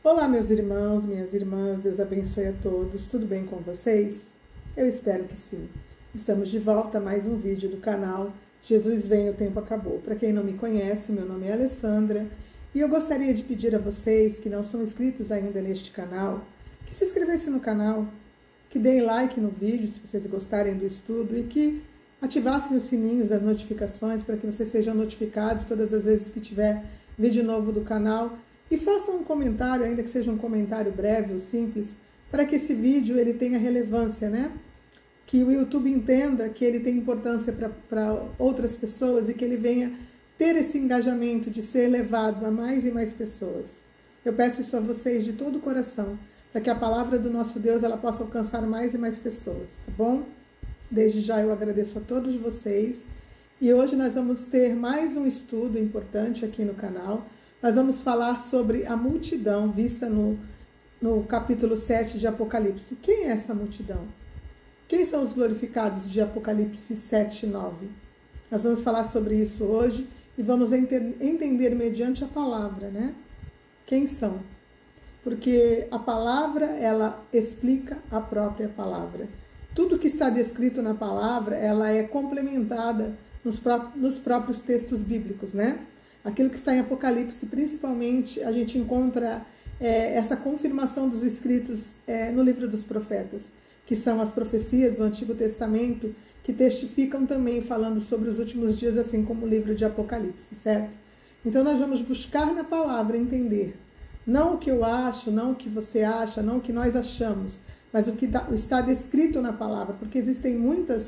Olá, meus irmãos, minhas irmãs, Deus abençoe a todos, tudo bem com vocês? Eu espero que sim. Estamos de volta a mais um vídeo do canal Jesus Vem, o Tempo Acabou. Para quem não me conhece, meu nome é Alessandra e eu gostaria de pedir a vocês que não são inscritos ainda neste canal, que se inscrevessem no canal, que deem like no vídeo se vocês gostarem do estudo e que ativassem os sininhos das notificações para que vocês sejam notificados todas as vezes que tiver vídeo novo do canal. E façam um comentário, ainda que seja um comentário breve ou simples, para que esse vídeo ele tenha relevância, né? Que o YouTube entenda que ele tem importância para outras pessoas e que ele venha ter esse engajamento de ser levado a mais e mais pessoas. Eu peço isso a vocês de todo o coração, para que a palavra do nosso Deus ela possa alcançar mais e mais pessoas, tá bom? Desde já eu agradeço a todos vocês. E hoje nós vamos ter mais um estudo importante aqui no canal. Nós vamos falar sobre a multidão vista no capítulo 7 de Apocalipse. Quem é essa multidão? Quem são os glorificados de Apocalipse 7 e 9? Nós vamos falar sobre isso hoje e vamos entender mediante a palavra, né? Quem são? Porque a palavra, ela explica a própria palavra. Tudo que está descrito na palavra, ela é complementada nos próprios textos bíblicos, né? Aquilo que está em Apocalipse, principalmente, a gente encontra essa confirmação dos escritos no livro dos profetas, que são as profecias do Antigo Testamento, que testificam também falando sobre os últimos dias, assim como o livro de Apocalipse, certo? Então nós vamos buscar na palavra entender, não o que eu acho, não o que você acha, não o que nós achamos, mas o que está descrito na palavra, porque existem muitas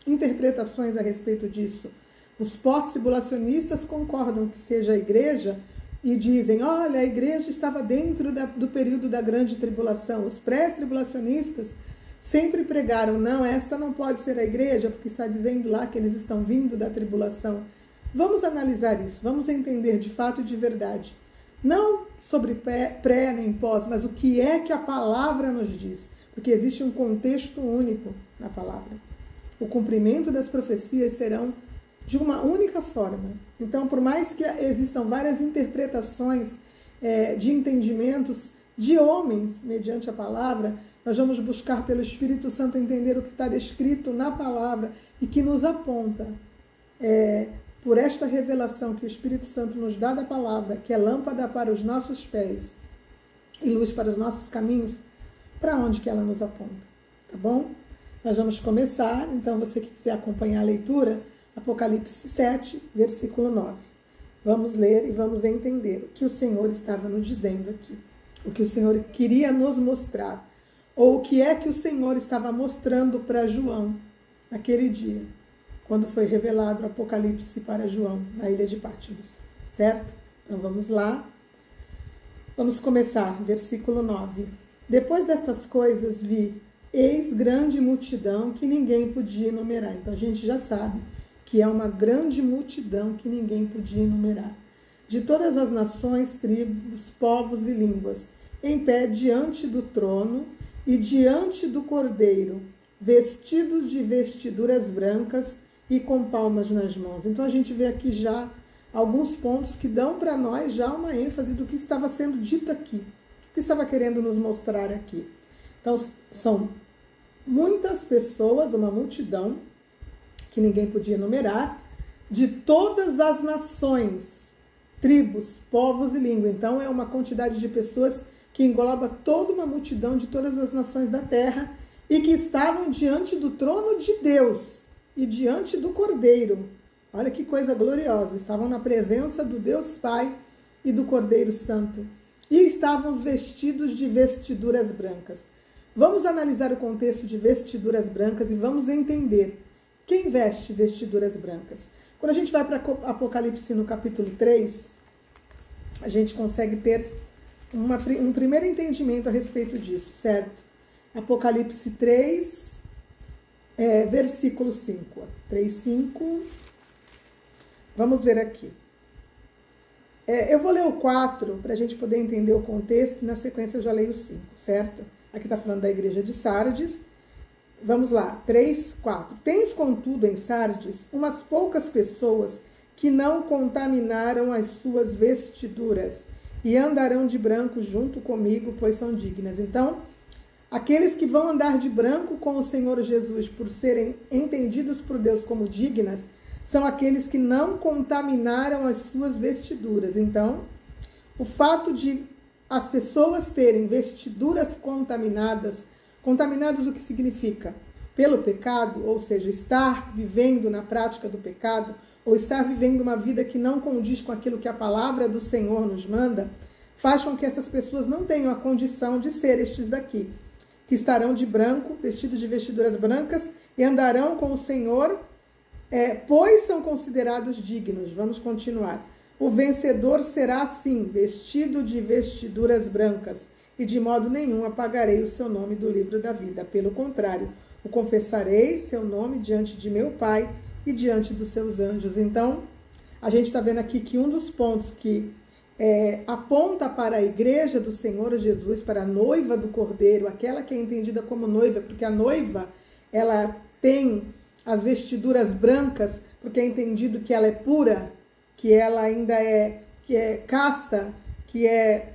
interpretações a respeito disso. Os pós-tribulacionistas concordam que seja a igreja e dizem, olha, a igreja estava dentro do período da grande tribulação. Os pré-tribulacionistas sempre pregaram, não, esta não pode ser a igreja, porque está dizendo lá que eles estão vindo da tribulação. Vamos analisar isso, vamos entender de fato e de verdade. Não sobre pré nem pós, mas o que é que a palavra nos diz. Porque existe um contexto único na palavra. O cumprimento das profecias serão de uma única forma. Então, por mais que existam várias interpretações de entendimentos de homens mediante a palavra, nós vamos buscar pelo Espírito Santo entender o que está descrito na palavra e que nos aponta, por esta revelação que o Espírito Santo nos dá da palavra, que é lâmpada para os nossos pés e luz para os nossos caminhos, para onde que ela nos aponta, tá bom? Nós vamos começar, então você que quiser acompanhar a leitura, Apocalipse 7, versículo 9. Vamos ler e vamos entender o que o Senhor estava nos dizendo aqui. O que o Senhor queria nos mostrar. Ou o que é que o Senhor estava mostrando para João naquele dia, quando foi revelado o Apocalipse para João na ilha de Patmos. Certo? Então vamos lá. Vamos começar, versículo 9. Depois destas coisas vi, eis grande multidão que ninguém podia enumerar. Então a gente já sabe que é uma grande multidão que ninguém podia enumerar, de todas as nações, tribos, povos e línguas, em pé diante do trono e diante do Cordeiro, vestidos de vestiduras brancas e com palmas nas mãos. Então a gente vê aqui já alguns pontos que dão para nós já uma ênfase do que estava sendo dito aqui, o que estava querendo nos mostrar aqui. Então são muitas pessoas, uma multidão, que ninguém podia enumerar, de todas as nações, tribos, povos e línguas. Então é uma quantidade de pessoas que engloba toda uma multidão de todas as nações da terra e que estavam diante do trono de Deus e diante do Cordeiro. Olha que coisa gloriosa, estavam na presença do Deus Pai e do Cordeiro Santo e estavam vestidos de vestiduras brancas. Vamos analisar o contexto de vestiduras brancas e vamos entender quem veste vestiduras brancas. Quando a gente vai para Apocalipse no capítulo 3, a gente consegue ter um primeiro entendimento a respeito disso, certo? Apocalipse 3, versículo 5. 3:5. Vamos ver aqui. Eu vou ler o 4 para a gente poder entender o contexto e na sequência eu já leio o 5, certo? Aqui está falando da igreja de Sardes. Vamos lá, 3, 4. Tens, contudo, em Sardes, umas poucas pessoas que não contaminaram as suas vestiduras e andarão de branco junto comigo, pois são dignas. Então, aqueles que vão andar de branco com o Senhor Jesus por serem entendidos por Deus como dignas, são aqueles que não contaminaram as suas vestiduras. Então, o fato de as pessoas terem vestiduras contaminadas o que significa? Pelo pecado, ou seja, estar vivendo na prática do pecado, ou estar vivendo uma vida que não condiz com aquilo que a palavra do Senhor nos manda, faz com que essas pessoas não tenham a condição de ser estes daqui, que estarão de branco, vestidos de vestiduras brancas, e andarão com o Senhor, pois são considerados dignos. Vamos continuar. O vencedor será assim, vestido de vestiduras brancas, e de modo nenhum apagarei o seu nome do livro da vida. Pelo contrário, o confessarei seu nome diante de meu Pai e diante dos seus anjos. Então, a gente está vendo aqui que um dos pontos que aponta para a igreja do Senhor Jesus, para a noiva do Cordeiro, aquela que é entendida como noiva, porque a noiva, ela tem as vestiduras brancas, porque é entendido que ela é pura, que ela ainda que é casta, que é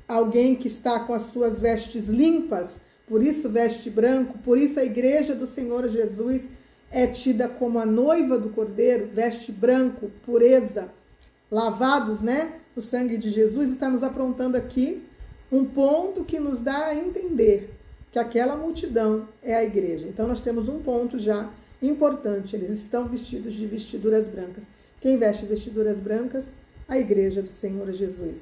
alguém que está com as suas vestes limpas, por isso veste branco, por isso a igreja do Senhor Jesus é tida como a noiva do Cordeiro, veste branco, pureza, lavados, no sangue de Jesus. Está nos aprontando aqui um ponto que nos dá a entender que aquela multidão é a igreja. Então nós temos um ponto já importante, eles estão vestidos de vestiduras brancas. Quem veste vestiduras brancas? A igreja do Senhor Jesus.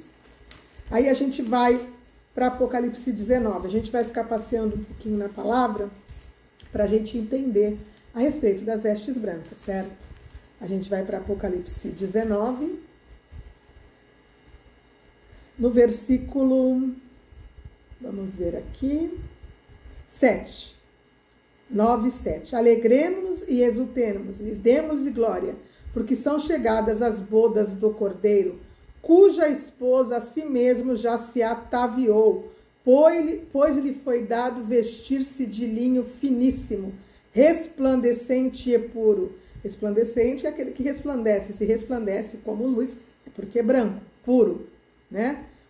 Aí a gente vai para Apocalipse 19, a gente vai ficar passeando um pouquinho na palavra para a gente entender a respeito das vestes brancas, certo? A gente vai para Apocalipse 19, no versículo, vamos ver aqui, 7, 9 e 7. Alegremos-nos e exultemos, e demos-lhe glória, porque são chegadas as bodas do Cordeiro, cuja esposa a si mesmo já se ataviou, pois lhe foi dado vestir-se de linho finíssimo, resplandecente e puro. Resplandecente é aquele que resplandece, se resplandece como luz, é porque é branco, puro,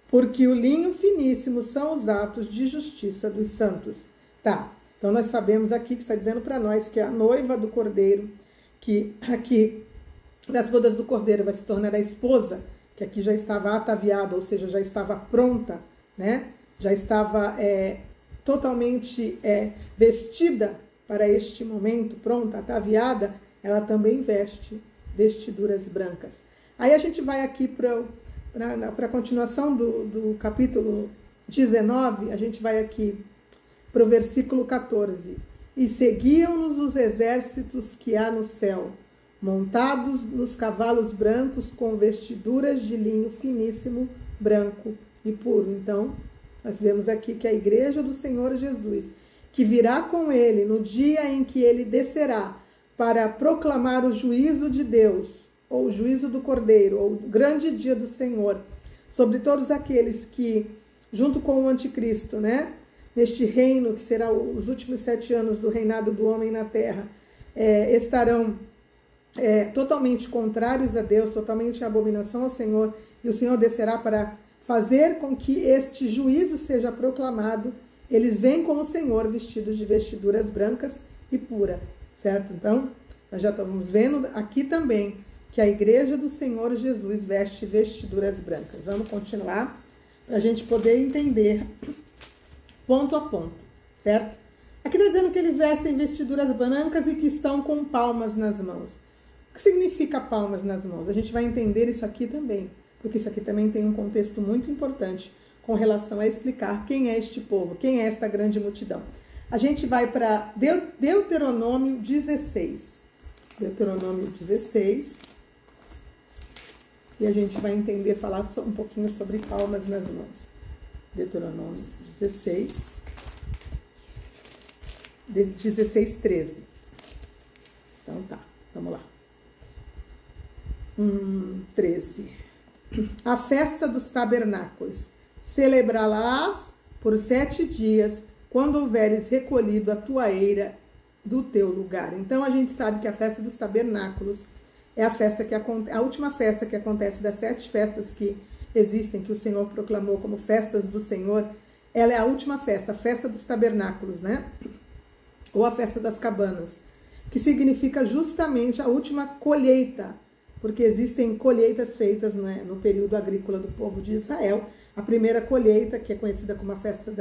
Porque o linho finíssimo são os atos de justiça dos santos. Tá, então nós sabemos aqui que está dizendo para nós que a noiva do Cordeiro, que aqui das bodas do Cordeiro vai se tornar a esposa, que aqui já estava ataviada, ou seja, já estava pronta, Já estava totalmente vestida para este momento, pronta, ataviada, ela também veste vestiduras brancas. Aí a gente vai aqui para a continuação do capítulo 19, a gente vai aqui para o versículo 14. E seguiam-nos os exércitos que há no céu, montados nos cavalos brancos com vestiduras de linho finíssimo, branco e puro. Então, nós vemos aqui que a igreja do Senhor Jesus, que virá com ele no dia em que ele descerá para proclamar o juízo de Deus, ou o juízo do Cordeiro, ou o grande dia do Senhor, sobre todos aqueles que, junto com o anticristo, neste reino que será os últimos 7 anos do reinado do homem na terra, estarão totalmente contrários a Deus, totalmente abominação ao Senhor, e o Senhor descerá para fazer com que este juízo seja proclamado. Eles vêm com o Senhor vestidos de vestiduras brancas e pura, certo? Então, nós já estamos vendo aqui também que a igreja do Senhor Jesus veste vestiduras brancas. Vamos continuar para a gente poder entender ponto a ponto, certo? Aqui está dizendo que eles vestem vestiduras brancas e que estão com palmas nas mãos. O que significa palmas nas mãos? A gente vai entender isso aqui também, porque isso aqui também tem um contexto muito importante com relação a explicar quem é este povo, quem é esta grande multidão. A gente vai para Deuteronômio 16. Deuteronômio 16. E a gente vai entender, falar um pouquinho sobre palmas nas mãos. Deuteronômio 16. 16, 13. Então tá, vamos lá. 13. A festa dos tabernáculos. Celebrá-las por 7 dias, quando houveres recolhido a tua eira do teu lugar. Então a gente sabe que a festa dos tabernáculos é a festa a última festa que acontece das 7 festas que existem, que o Senhor proclamou como festas do Senhor, ela é a última festa, a festa dos tabernáculos, né? Ou a festa das cabanas, que significa justamente a última colheita, porque existem colheitas feitas, né, no período agrícola do povo de Israel. A primeira colheita, que é conhecida como a festa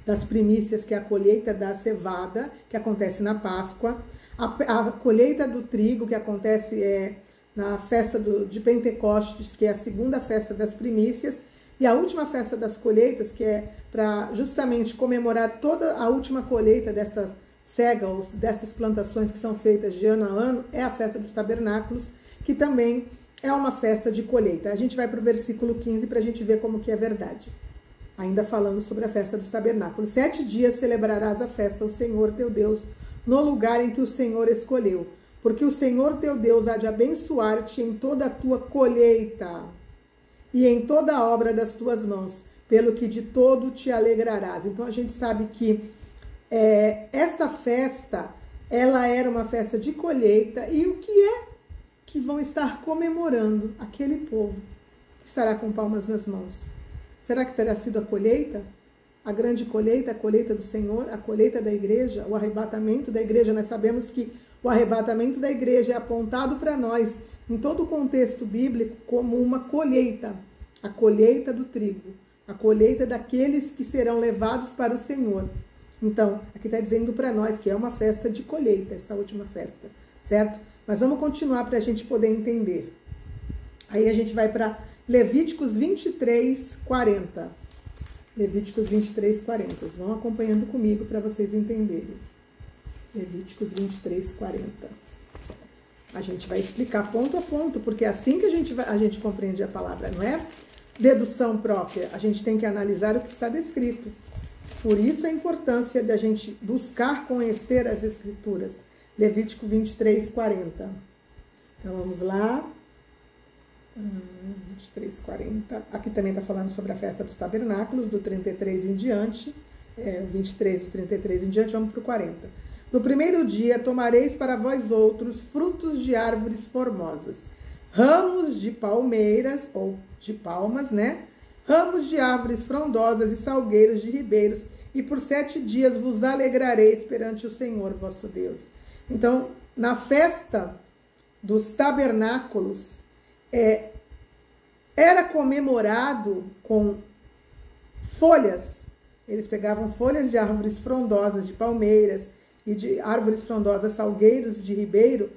das primícias, que é a colheita da cevada, que acontece na Páscoa. A colheita do trigo, que acontece na festa de Pentecostes, que é a segunda festa das primícias. E a última festa das colheitas, que é para justamente comemorar toda a última colheita desta cega, ou dessas plantações que são feitas de ano a ano, é a festa dos tabernáculos, que também é uma festa de colheita. A gente vai para o versículo 15 para a gente ver como que é verdade. Ainda falando sobre a festa dos tabernáculos. 7 dias celebrarás a festa ao Senhor teu Deus, no lugar em que o Senhor escolheu, porque o Senhor teu Deus há de abençoar-te em toda a tua colheita e em toda a obra das tuas mãos, pelo que de todo te alegrarás. Então a gente sabe que esta festa, ela era uma festa de colheita, e o que é que vão estar comemorando aquele povo que estará com palmas nas mãos? Será que terá sido a colheita? A grande colheita, a colheita do Senhor, a colheita da igreja, o arrebatamento da igreja? Nós sabemos que o arrebatamento da igreja é apontado para nós, em todo o contexto bíblico, como uma colheita. A colheita do trigo, a colheita daqueles que serão levados para o Senhor. Então, aqui está dizendo para nós que é uma festa de colheita, essa última festa, certo? Mas vamos continuar para a gente poder entender. Aí a gente vai para Levíticos 23, 40. Levíticos 23, 40. Vão acompanhando comigo para vocês entenderem. Levíticos 23, 40. A gente vai explicar ponto a ponto, porque é assim que a gente compreende a palavra, não é dedução própria. A gente tem que analisar o que está descrito. Por isso a importância de a gente buscar conhecer as Escrituras. Levítico 23, 40. Então vamos lá. 23, 40. Aqui também está falando sobre a festa dos tabernáculos, do 33 em diante. 23 do 33 em diante, vamos para o 40. No primeiro dia tomareis para vós outros frutos de árvores formosas, ramos de palmeiras, ou de palmas, né? Ramos de árvores frondosas e salgueiros de ribeiros, e por 7 dias vos alegrareis perante o Senhor vosso Deus. Então, na festa dos tabernáculos, era comemorado com folhas. Eles pegavam folhas de árvores frondosas, de palmeiras, e de árvores frondosas, salgueiros de ribeiro,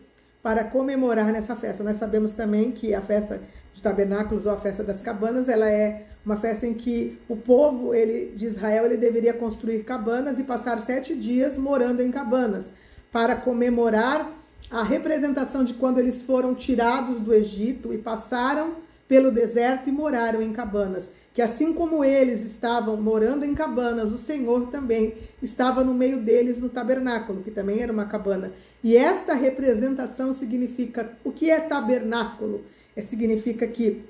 para comemorar nessa festa. Nós sabemos também que a festa de tabernáculos, ou a festa das cabanas, ela é uma festa em que o povo de Israel ele deveria construir cabanas e passar 7 dias morando em cabanas, para comemorar a representação de quando eles foram tirados do Egito e passaram pelo deserto e moraram em cabanas. Que assim como eles estavam morando em cabanas, o Senhor também estava no meio deles no tabernáculo, que também era uma cabana. E esta representação significa, o que é tabernáculo? Significa que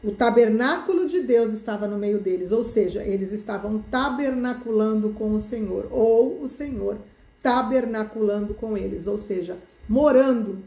o tabernáculo de Deus estava no meio deles, ou seja, eles estavam tabernaculando com o Senhor, ou o Senhor tabernaculando com eles, ou seja, morando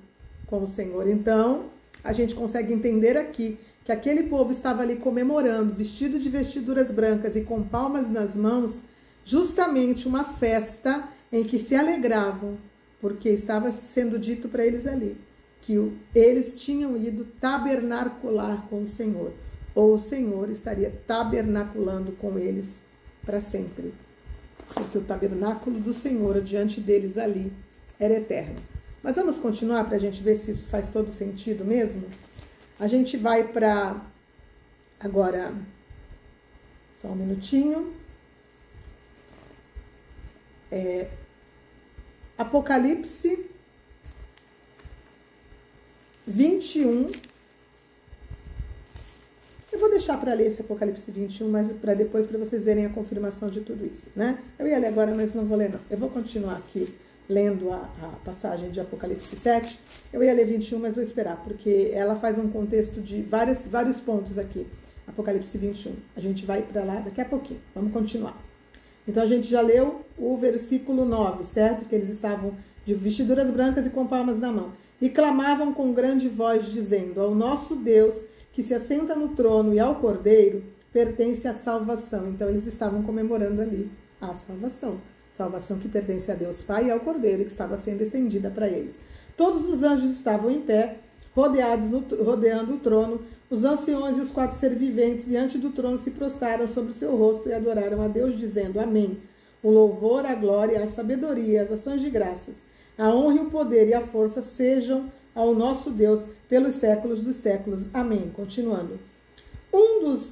com o Senhor. Então, a gente consegue entender aqui que aquele povo estava ali comemorando, vestido de vestiduras brancas e com palmas nas mãos, justamente uma festa em que se alegravam, porque estava sendo dito para eles ali que eles tinham ido tabernacular com o Senhor, ou o Senhor estaria tabernaculando com eles para sempre, porque o tabernáculo do Senhor diante deles ali era eterno. Mas vamos continuar para a gente ver se isso faz todo sentido mesmo? A gente vai para, agora, só um minutinho, Apocalipse 21. Eu vou deixar para ler esse Apocalipse 21, mas para depois, para vocês verem a confirmação de tudo isso, né? Eu ia ler agora, mas não vou ler não. Eu vou continuar aqui lendo a passagem de Apocalipse 7, eu ia ler 21, mas vou esperar, porque ela faz um contexto de vários pontos aqui, Apocalipse 21. A gente vai para lá daqui a pouquinho, vamos continuar. Então, a gente já leu o versículo 9, certo? Que eles estavam de vestiduras brancas e com palmas na mão. E clamavam com grande voz, dizendo: ao nosso Deus, que se assenta no trono e ao Cordeiro pertence à salvação. Então eles estavam comemorando ali a salvação. Salvação que pertence a Deus Pai e ao Cordeiro, que estava sendo estendida para eles. Todos os anjos estavam em pé, rodeando o trono. Os anciões e os 4 seres viventes diante do trono se prostraram sobre o seu rosto e adoraram a Deus, dizendo: Amém. O louvor, a glória, a sabedoria, as ações de graças, a honra e o poder e a força sejam ao nosso Deus pelos séculos dos séculos. Amém. Continuando.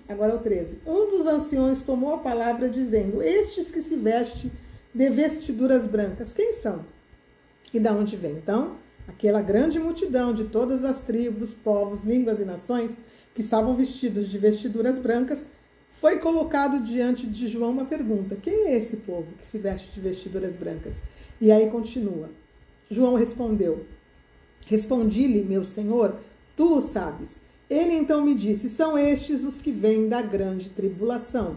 Agora é o 13. Um dos anciões tomou a palavra dizendo: Estes que se vestem de vestiduras brancas, quem são? E da onde vem? Então, aquela grande multidão de todas as tribos, povos, línguas e nações que estavam vestidos de vestiduras brancas, foi colocado diante de João uma pergunta: quem é esse povo que se veste de vestiduras brancas? E aí continua. João respondeu: Respondi-lhe, meu Senhor, tu o sabes. Ele então me disse: são estes os que vêm da grande tribulação.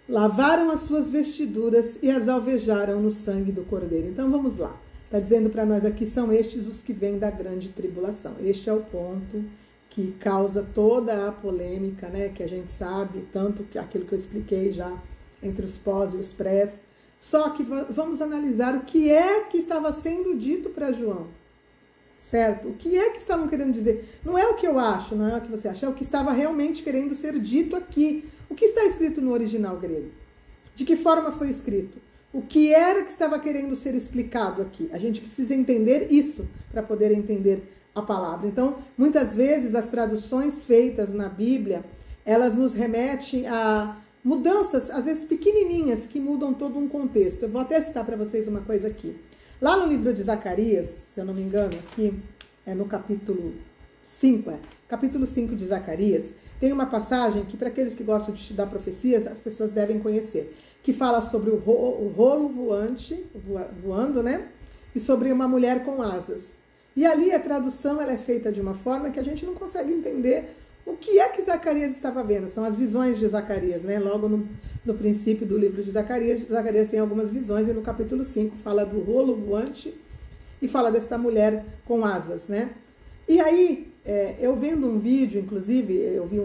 Lavaram as suas vestiduras e as alvejaram no sangue do Cordeiro. Então vamos lá. Está dizendo para nós aqui: são estes os que vêm da grande tribulação. Este é o ponto que causa toda a polêmica, né? Que a gente sabe, tanto que aquilo que eu expliquei já entre os pós e os prés. Só que vamos analisar o que é que estava sendo dito para João. Certo? O que é que estavam querendo dizer? Não é o que eu acho, não é o que você acha, é o que estava realmente querendo ser dito aqui. O que está escrito no original grego? De que forma foi escrito? O que era que estava querendo ser explicado aqui? A gente precisa entender isso para poder entender a palavra. Então, muitas vezes as traduções feitas na Bíblia, elas nos remetem a mudanças, às vezes pequenininhas, que mudam todo um contexto. Eu vou até citar para vocês uma coisa aqui. Lá no livro de Zacarias, se eu não me engano, aqui é no capítulo 5, capítulo 5 de Zacarias, tem uma passagem que, para aqueles que gostam de estudar profecias, as pessoas devem conhecer, que fala sobre o rolo voando, né? E sobre uma mulher com asas. E ali a tradução ela é feita de uma forma que a gente não consegue entender o que é que Zacarias estava vendo. São as visões de Zacarias, né? Logo no princípio do livro de Zacarias tem algumas visões, e no capítulo 5 fala do rolo voante e fala desta mulher com asas, né? E aí, eu vendo um vídeo, inclusive, eu vi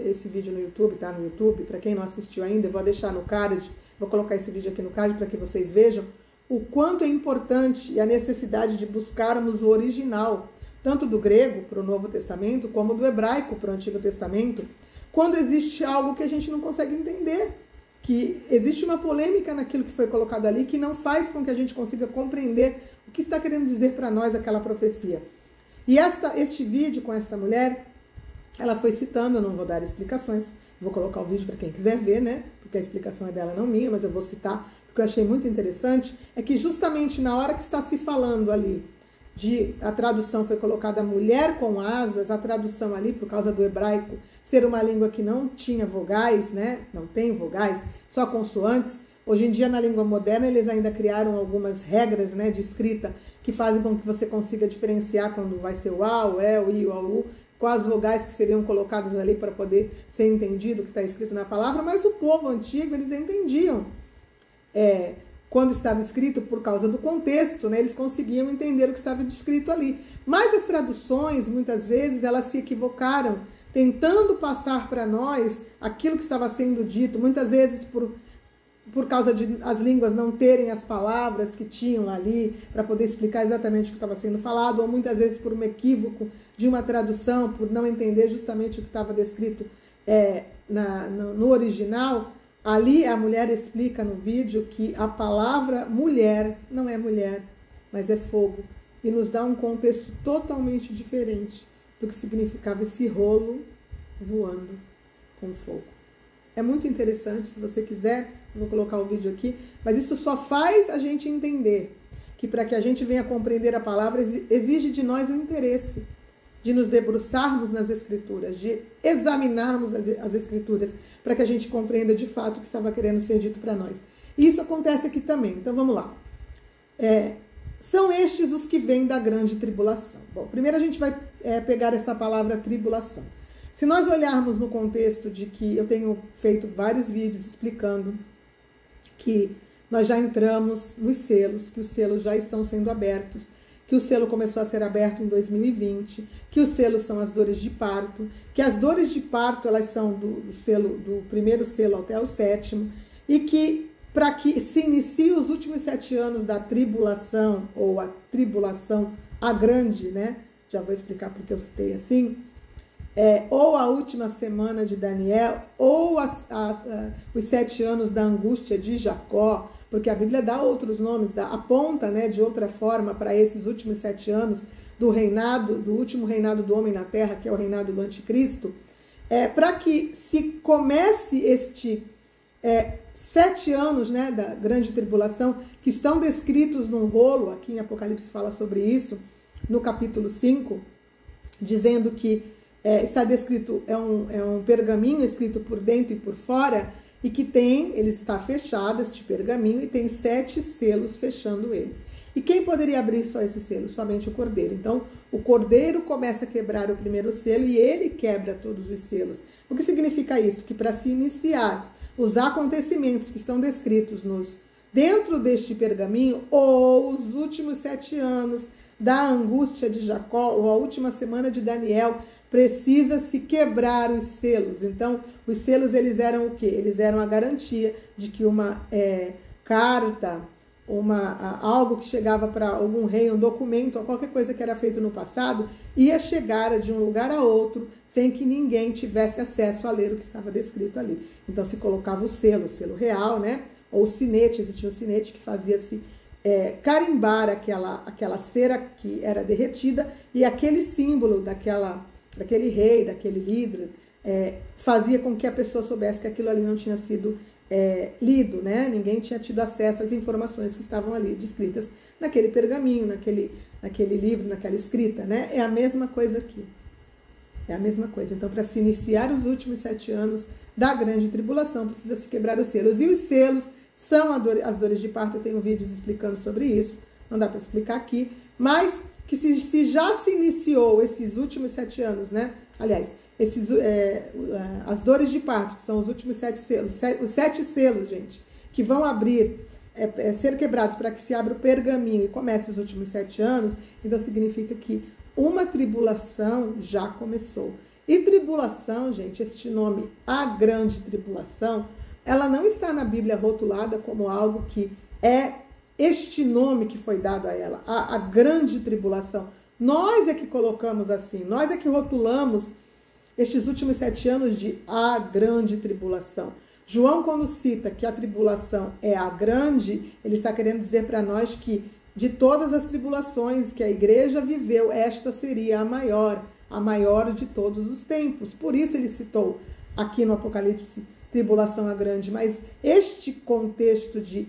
esse vídeo no YouTube, tá no YouTube, para quem não assistiu ainda, eu vou deixar no card, vou colocar esse vídeo aqui no card para que vocês vejam o quanto é importante e a necessidade de buscarmos o original, tanto do grego para o Novo Testamento, como do hebraico para o Antigo Testamento, quando existe algo que a gente não consegue entender, que existe uma polêmica naquilo que foi colocado ali, que não faz com que a gente consiga compreender o que está querendo dizer para nós aquela profecia. E este vídeo com esta mulher, ela foi citando, eu não vou dar explicações, vou colocar o vídeo para quem quiser ver, né? Porque a explicação é dela, não minha, mas eu vou citar, porque eu achei muito interessante, é que justamente na hora que está se falando ali, a tradução foi colocada mulher com asas, a tradução ali, por causa do hebraico, ser uma língua que não tinha vogais, né? Não tem vogais, só consoantes. Hoje em dia, na língua moderna, eles ainda criaram algumas regras, né, de escrita que fazem com que você consiga diferenciar quando vai ser o A, o E, o I, o U, quais vogais que seriam colocadas ali para poder ser entendido o que está escrito na palavra, mas o povo antigo, eles entendiam quando estava escrito por causa do contexto, né, eles conseguiam entender o que estava escrito ali. Mas as traduções, muitas vezes, elas se equivocaram, tentando passar para nós aquilo que estava sendo dito, muitas vezes por causa de as línguas não terem as palavras que tinham ali para poder explicar exatamente o que estava sendo falado, ou muitas vezes por um equívoco de uma tradução, por não entender justamente o que estava descrito no original. Ali a mulher explica no vídeo que a palavra mulher não é mulher, mas é fogo, e nos dá um contexto totalmente diferente do que significava esse rolo voando com fogo. É muito interessante, se você quiser, vou colocar o vídeo aqui, mas isso só faz a gente entender que para que a gente venha compreender a palavra, exige de nós um interesse, de nos debruçarmos nas Escrituras, de examinarmos as Escrituras, para que a gente compreenda de fato o que estava querendo ser dito para nós. E isso acontece aqui também, então vamos lá. São estes os que vêm da grande tribulação. Bom, primeiro a gente vai pegar esta palavra tribulação. Se nós olharmos no contexto de que eu tenho feito vários vídeos explicando que nós já entramos nos selos, que os selos já estão sendo abertos, que o selo começou a ser aberto em 2020, que os selos são as dores de parto, que as dores de parto elas são do primeiro selo até o 7º, e que para que se inicie os últimos 7 anos da tribulação, ou a tribulação, a grande, né? Já vou explicar porque eu citei assim, ou a última semana de Daniel, ou os 7 anos da angústia de Jacó, porque a Bíblia dá outros nomes, aponta, né, de outra forma para esses últimos 7 anos do último reinado do homem na terra, que é o reinado do anticristo, para que se comece este 7 anos, né, da grande tribulação, que estão descritos num rolo, aqui em Apocalipse fala sobre isso, no capítulo 5, dizendo que está descrito, é um pergaminho escrito por dentro e por fora, e que ele está fechado, este pergaminho, e tem 7 selos fechando eles. E quem poderia abrir só esse selo? Somente o Cordeiro. Então, o Cordeiro começa a quebrar o primeiro selo e ele quebra todos os selos. O que significa isso? Que para se iniciar os acontecimentos que estão descritos dentro deste pergaminho, ou os últimos 7 anos da angústia de Jacó, ou a última semana de Daniel, precisa se quebrar os selos. Então, os selos, eles eram o quê? Eles eram a garantia de que uma carta, algo que chegava para algum rei, um documento, ou qualquer coisa que era feito no passado, ia chegar de um lugar a outro, sem que ninguém tivesse acesso a ler o que estava descrito ali. Então, se colocava o selo real, né? Ou o sinete, existia um sinete que fazia-se carimbar aquela cera que era derretida, e aquele símbolo daquele rei, daquele líder, fazia com que a pessoa soubesse que aquilo ali não tinha sido lido, né? Ninguém tinha tido acesso às informações que estavam ali descritas naquele pergaminho, naquele livro, naquela escrita, né? É a mesma coisa aqui. É a mesma coisa. Então, para se iniciar os últimos 7 anos da grande tribulação, precisa se quebrar os selos. E os selos são as dores de parto. Eu tenho vídeos explicando sobre isso, não dá para explicar aqui, mas que se já se iniciou esses últimos 7 anos, né? Aliás, as dores de parto, que são os últimos 7 selos, os 7 selos, gente, que vão ser quebrados para que se abra o pergaminho e comece os últimos 7 anos, então significa que uma tribulação já começou. E tribulação, gente, este nome, a grande tribulação, ela não está na Bíblia rotulada como algo que é este nome que foi dado a ela, a grande tribulação. Nós é que colocamos assim, nós é que rotulamos estes últimos 7 anos de a grande tribulação. João, quando cita que a tribulação é a grande, ele está querendo dizer para nós que de todas as tribulações que a igreja viveu, esta seria a maior de todos os tempos. Por isso ele citou aqui no Apocalipse tribulação a grande, mas este contexto de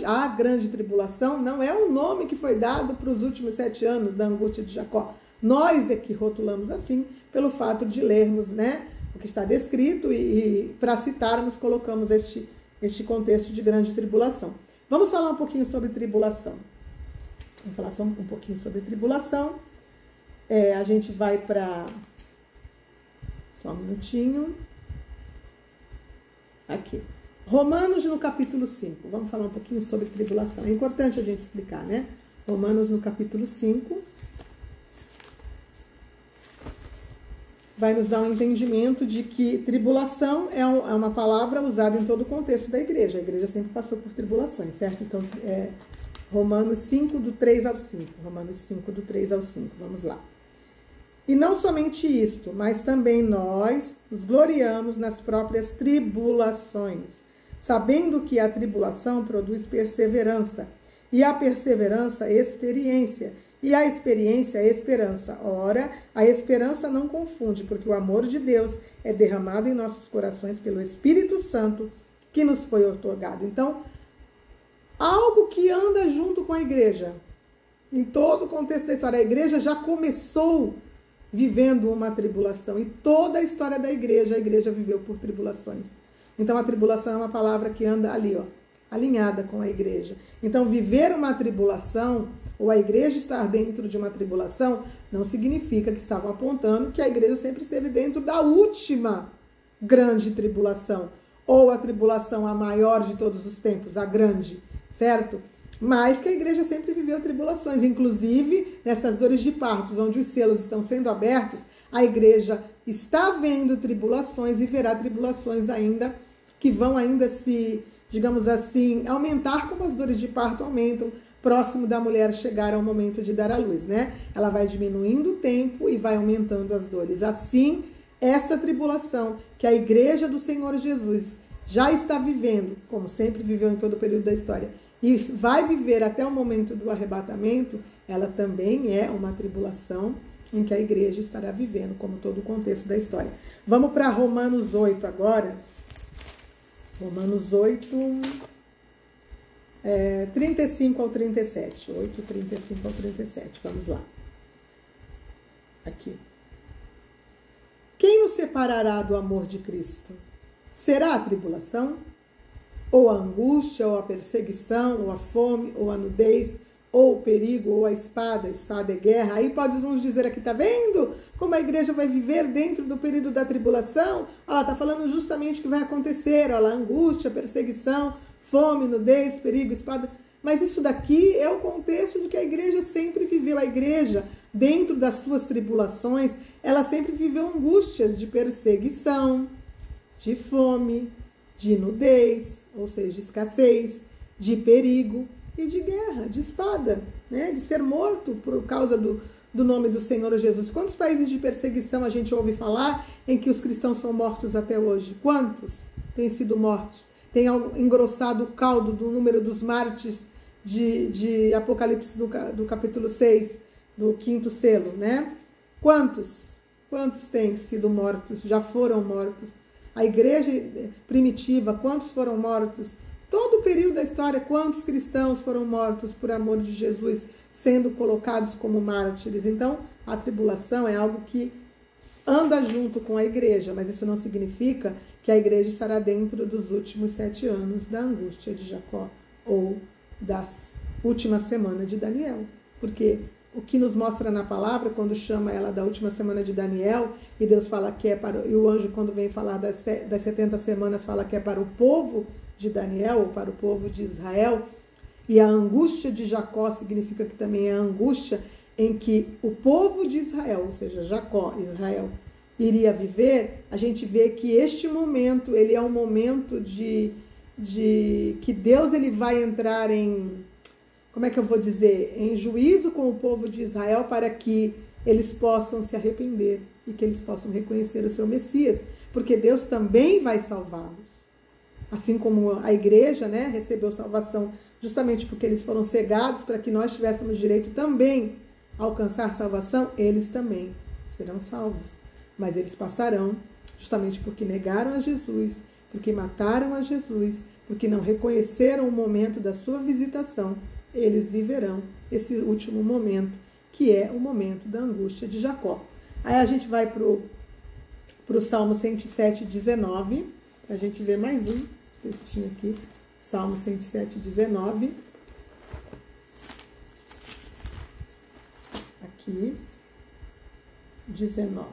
a grande tribulação não é um nome que foi dado para os últimos 7 anos da angústia de Jacó. Nós é que rotulamos assim, pelo fato de lermos, né, o que está descrito e para citarmos, colocamos este contexto de grande tribulação. Vamos falar um pouquinho sobre tribulação. Vamos falar um pouquinho sobre tribulação. A gente vai para... Só um minutinho. Aqui. Romanos no capítulo 5. Vamos falar um pouquinho sobre tribulação. É importante a gente explicar, né? Romanos no capítulo 5. Vai nos dar um entendimento de que tribulação é uma palavra usada em todo o contexto da igreja. A igreja sempre passou por tribulações, certo? Então, Romanos 5, do 3 ao 5. Romanos 5, do 3 ao 5. Vamos lá. E não somente isto, mas também nós nos gloriamos nas próprias tribulações, sabendo que a tribulação produz perseverança, e a perseverança, experiência, e a experiência, esperança. Ora, a esperança não confunde, porque o amor de Deus é derramado em nossos corações pelo Espírito Santo que nos foi otorgado. Então, algo que anda junto com a igreja, em todo o contexto da história, a igreja já começou vivendo uma tribulação, e toda a história da igreja, a igreja viveu por tribulações. Então, a tribulação é uma palavra que anda ali, ó, alinhada com a igreja. Então, viver uma tribulação, ou a igreja estar dentro de uma tribulação, não significa que estavam apontando que a igreja sempre esteve dentro da última grande tribulação, ou a tribulação a maior de todos os tempos, a grande, certo? mas que a igreja sempre viveu tribulações, inclusive nessas dores de partos, onde os selos estão sendo abertos, a igreja está vendo tribulações e verá tribulações ainda, que vão ainda se, digamos assim, aumentar como as dores de parto aumentam, próximo da mulher chegar ao momento de dar à luz, né? Ela vai diminuindo o tempo e vai aumentando as dores. Assim, esta tribulação que a igreja do Senhor Jesus já está vivendo, como sempre viveu em todo o período da história, e vai viver até o momento do arrebatamento, ela também é uma tribulação em que a igreja estará vivendo, como todo o contexto da história. Vamos para Romanos 8 agora. Romanos 8, 35 ao 37. 8, 35 ao 37. Vamos lá. Aqui. Quem nos separará do amor de Cristo? Será a tribulação? Ou a angústia, ou a perseguição, ou a fome, ou a nudez, ou o perigo, ou a espada é guerra. Aí pode uns dizer aqui, tá vendo como a igreja vai viver dentro do período da tribulação? Ela tá falando justamente o que vai acontecer, olha lá, angústia, perseguição, fome, nudez, perigo, espada. Mas isso daqui é o contexto de que a igreja sempre viveu. A igreja, dentro das suas tribulações, ela sempre viveu angústias de perseguição, de fome, de nudez, ou seja, de escassez, de perigo e de guerra, de espada, né? De ser morto por causa do nome do Senhor Jesus. Quantos países de perseguição a gente ouve falar em que os cristãos são mortos até hoje? Quantos têm sido mortos? Tem engrossado o caldo do número dos mártires de Apocalipse do capítulo 6, do 5º selo, né? Quantos têm sido mortos, já foram mortos? A igreja primitiva, quantos foram mortos? Todo o período da história, quantos cristãos foram mortos por amor de Jesus, sendo colocados como mártires? Então, a tribulação é algo que anda junto com a igreja, mas isso não significa que a igreja estará dentro dos últimos 7 anos da angústia de Jacó ou da última semana de Daniel. Porque o que nos mostra na palavra, quando chama ela da última semana de Daniel, e Deus fala que é para... E o anjo, quando vem falar das 70 semanas, fala que é para o povo de Daniel, ou para o povo de Israel. E a angústia de Jacó significa que também é a angústia em que o povo de Israel, ou seja, Jacó, Israel, iria viver. A gente vê que este momento, ele é um momento de que Deus ele vai entrar em... Como é que eu vou dizer? Em juízo com o povo de Israel para que eles possam se arrepender e que eles possam reconhecer o seu Messias, porque Deus também vai salvá-los. Assim como a igreja, né, recebeu salvação justamente porque eles foram cegados para que nós tivéssemos direito também a alcançar salvação, eles também serão salvos. Mas eles passarão justamente porque negaram a Jesus, porque mataram a Jesus, porque não reconheceram o momento da sua visitação. Eles viverão esse último momento, que é o momento da angústia de Jacó. Aí a gente vai para o Salmo 107, 19, para a gente ver mais um textinho aqui. Salmo 107, 19. Aqui, 19.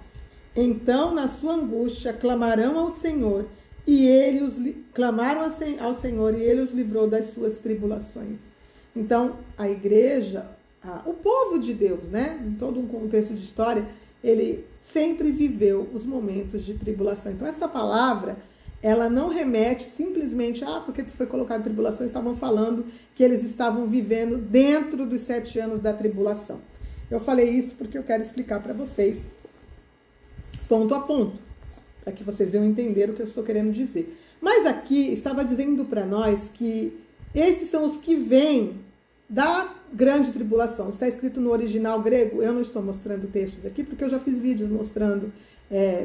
Então, na sua angústia, clamarão ao Senhor, e ele clamaram ao Senhor, e ele os livrou das suas tribulações. Então, a igreja, o povo de Deus, né, em todo um contexto de história, ele sempre viveu os momentos de tribulação. Então, esta palavra, ela não remete simplesmente, porque foi colocado tribulação, estavam falando que eles estavam vivendo dentro dos 7 anos da tribulação. Eu falei isso porque eu quero explicar para vocês, ponto a ponto, para que vocês venham entender o que eu estou querendo dizer. Mas aqui estava dizendo para nós que esses são os que vêm da grande tribulação. Está escrito no original grego. Eu não estou mostrando textos aqui, porque eu já fiz vídeos mostrando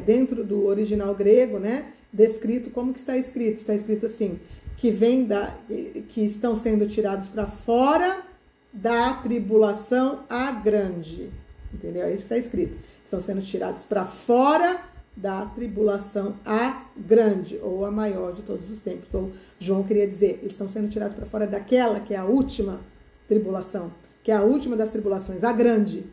dentro do original grego, né, descrito como que está escrito. Está escrito assim, que estão sendo tirados para fora da tribulação a grande. Entendeu? É isso que está escrito. Estão sendo tirados para fora da tribulação a grande, ou a maior de todos os tempos. Ou João queria dizer, eles estão sendo tirados para fora daquela que é a última tribulação, que é a última das tribulações, a grande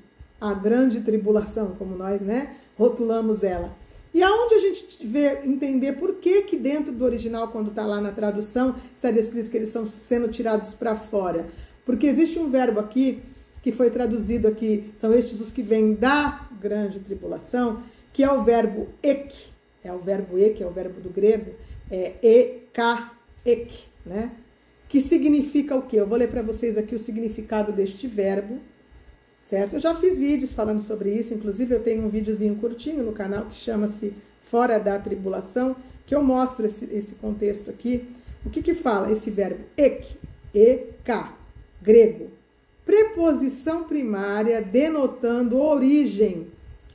tribulação, como nós, né, rotulamos ela. E aonde a gente vê, entender por que dentro do original, quando está lá na tradução, está descrito que eles estão sendo tirados para fora? Porque existe um verbo aqui, que foi traduzido aqui, são estes os que vêm da grande tribulação, que é o verbo ek, é o verbo do grego, ek, né? Que significa o quê? Eu vou ler para vocês aqui o significado deste verbo, certo? Eu já fiz vídeos falando sobre isso, inclusive eu tenho um videozinho curtinho no canal que chama-se Fora da Tribulação, que eu mostro esse contexto aqui. O que fala esse verbo ek, grego? Preposição primária denotando origem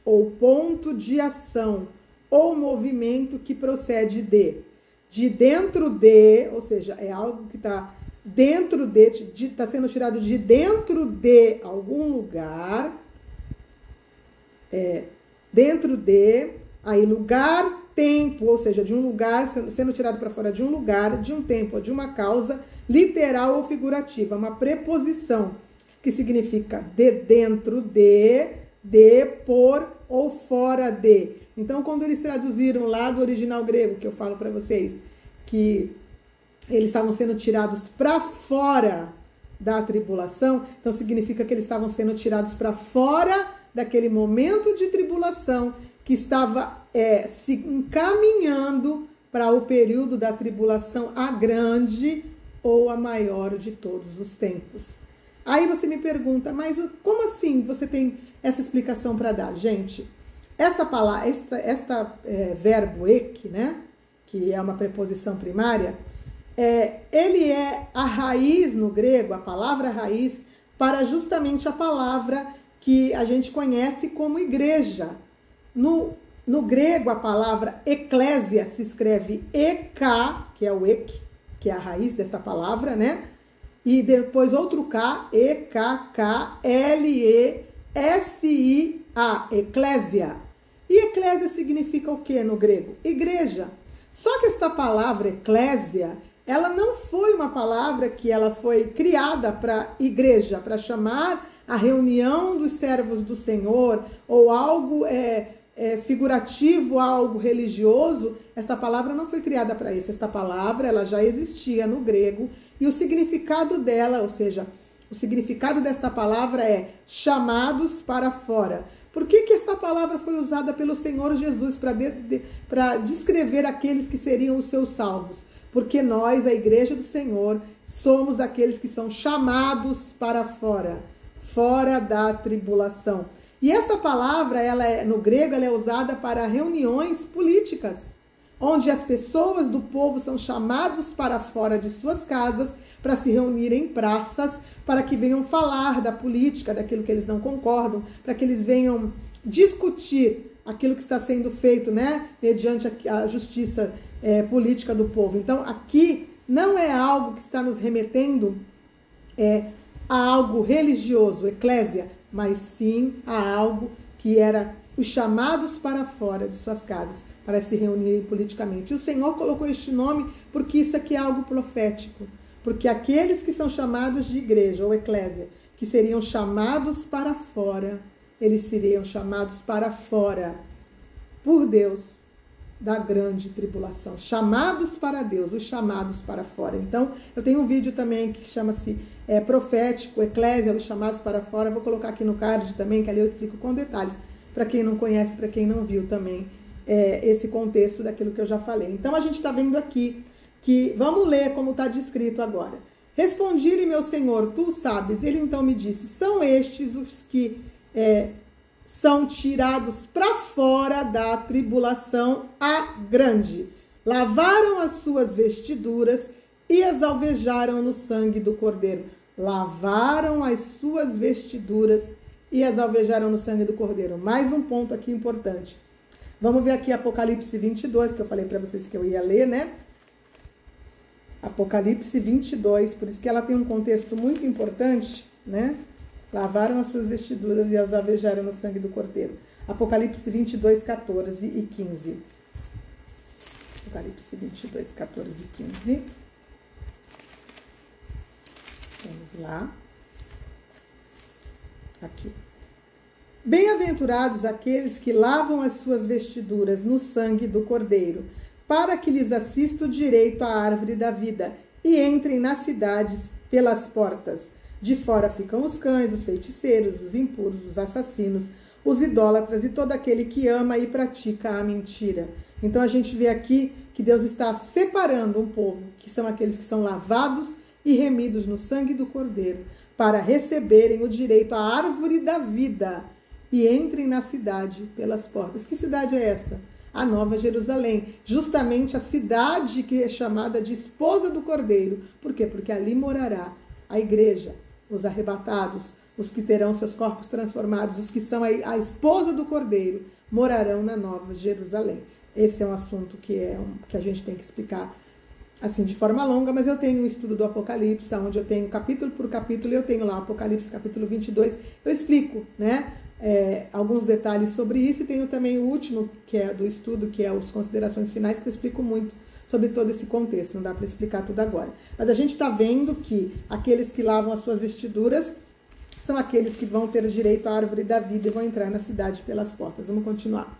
ou ponto de ação ou movimento que procede de dentro de, ou seja, é algo que está dentro está sendo tirado de dentro de algum lugar, dentro de, aí lugar, tempo, ou seja, de um lugar, sendo tirado para fora de um lugar, de um tempo ou de uma causa, literal ou figurativa, uma preposição que significa de dentro de, por ou fora de. Então, quando eles traduziram lá do original grego, que eu falo para vocês, que eles estavam sendo tirados para fora da tribulação, então significa que eles estavam sendo tirados para fora daquele momento de tribulação que estava se encaminhando para o período da tribulação, a grande ou a maior de todos os tempos. Aí você me pergunta, mas como assim você tem essa explicação para dar? Gente, esta palavra, verbo ek, né, que é uma preposição primária, ele é a raiz no grego, a palavra raiz, para justamente a palavra que a gente conhece como igreja. No grego, a palavra eclésia se escreve ek, que é o ek, que é a raiz desta palavra, né? E depois outro K, E-K-K-L-E-S-I-A, eclésia. E eclésia significa o que no grego? Igreja. Só que esta palavra eclésia, ela não foi uma palavra que ela foi criada para igreja, para chamar a reunião dos servos do Senhor, ou algo figurativo, algo religioso. Esta palavra não foi criada para isso. Esta palavra ela já existia no grego, e o significado dela, ou seja, o significado desta palavra é chamados para fora. Por que esta palavra foi usada pelo Senhor Jesus para descrever aqueles que seriam os seus salvos? Porque nós, a igreja do Senhor, somos aqueles que são chamados para fora, fora da tribulação. E esta palavra, no grego, ela é usada para reuniões políticas, onde as pessoas do povo são chamados para fora de suas casas para se reunir em praças, para que venham falar da política, daquilo que eles não concordam, para que eles venham discutir aquilo que está sendo feito, né, mediante a justiça política do povo. Então, aqui não é algo que está nos remetendo a algo religioso, eclésia, mas sim a algo que era os chamados para fora de suas casas, para se reunirem politicamente. E o Senhor colocou este nome porque isso aqui é algo profético. Porque aqueles que são chamados de igreja ou eclésia, que seriam chamados para fora, eles seriam chamados para fora por Deus da grande tribulação. Chamados para Deus, os chamados para fora. Então, eu tenho um vídeo também que chama-se Profético, Eclésia, os chamados para fora. Vou colocar aqui no card também, que ali eu explico com detalhes, para quem não conhece, para quem não viu também esse contexto daquilo que eu já falei. Então, a gente está vendo aqui que, vamos ler como está descrito agora. Respondi-lhe, meu Senhor, tu sabes. Ele então me disse, são estes os que são tirados para fora da tribulação a grande. Lavaram as suas vestiduras e as alvejaram no sangue do Cordeiro. Lavaram as suas vestiduras e as alvejaram no sangue do Cordeiro. Mais um ponto aqui importante. Vamos ver aqui Apocalipse 22, que eu falei para vocês que eu ia ler, né? Apocalipse 22, por isso que ela tem um contexto muito importante, né? Lavaram as suas vestiduras e as alvejaram no sangue do Cordeiro. Apocalipse 22, 14 e 15. Apocalipse 22, 14 e 15. Vamos lá. Aqui. Bem-aventurados aqueles que lavam as suas vestiduras no sangue do Cordeiro, para que lhes assista o direito à árvore da vida e entrem nas cidades pelas portas. De fora ficam os cães, os feiticeiros, os impuros, os assassinos, os idólatras e todo aquele que ama e pratica a mentira. Então a gente vê aqui que Deus está separando um povo, que são aqueles que são lavados e remidos no sangue do Cordeiro, para receberem o direito à árvore da vida e entrem na cidade pelas portas. Que cidade é essa? A Nova Jerusalém, justamente a cidade que é chamada de esposa do Cordeiro. Por quê? Porque ali morará a igreja, os arrebatados, os que terão seus corpos transformados, os que são a esposa do Cordeiro, morarão na Nova Jerusalém. Esse é um assunto que a gente tem que explicar assim de forma longa, mas eu tenho um estudo do Apocalipse, onde eu tenho capítulo por capítulo, eu tenho lá Apocalipse capítulo 22, eu explico, né, alguns detalhes sobre isso, e tenho também o último, que é do estudo, que é as considerações finais, que eu explico muito sobre todo esse contexto, não dá para explicar tudo agora. Mas a gente está vendo que aqueles que lavam as suas vestiduras são aqueles que vão ter direito à árvore da vida e vão entrar na cidade pelas portas. Vamos continuar.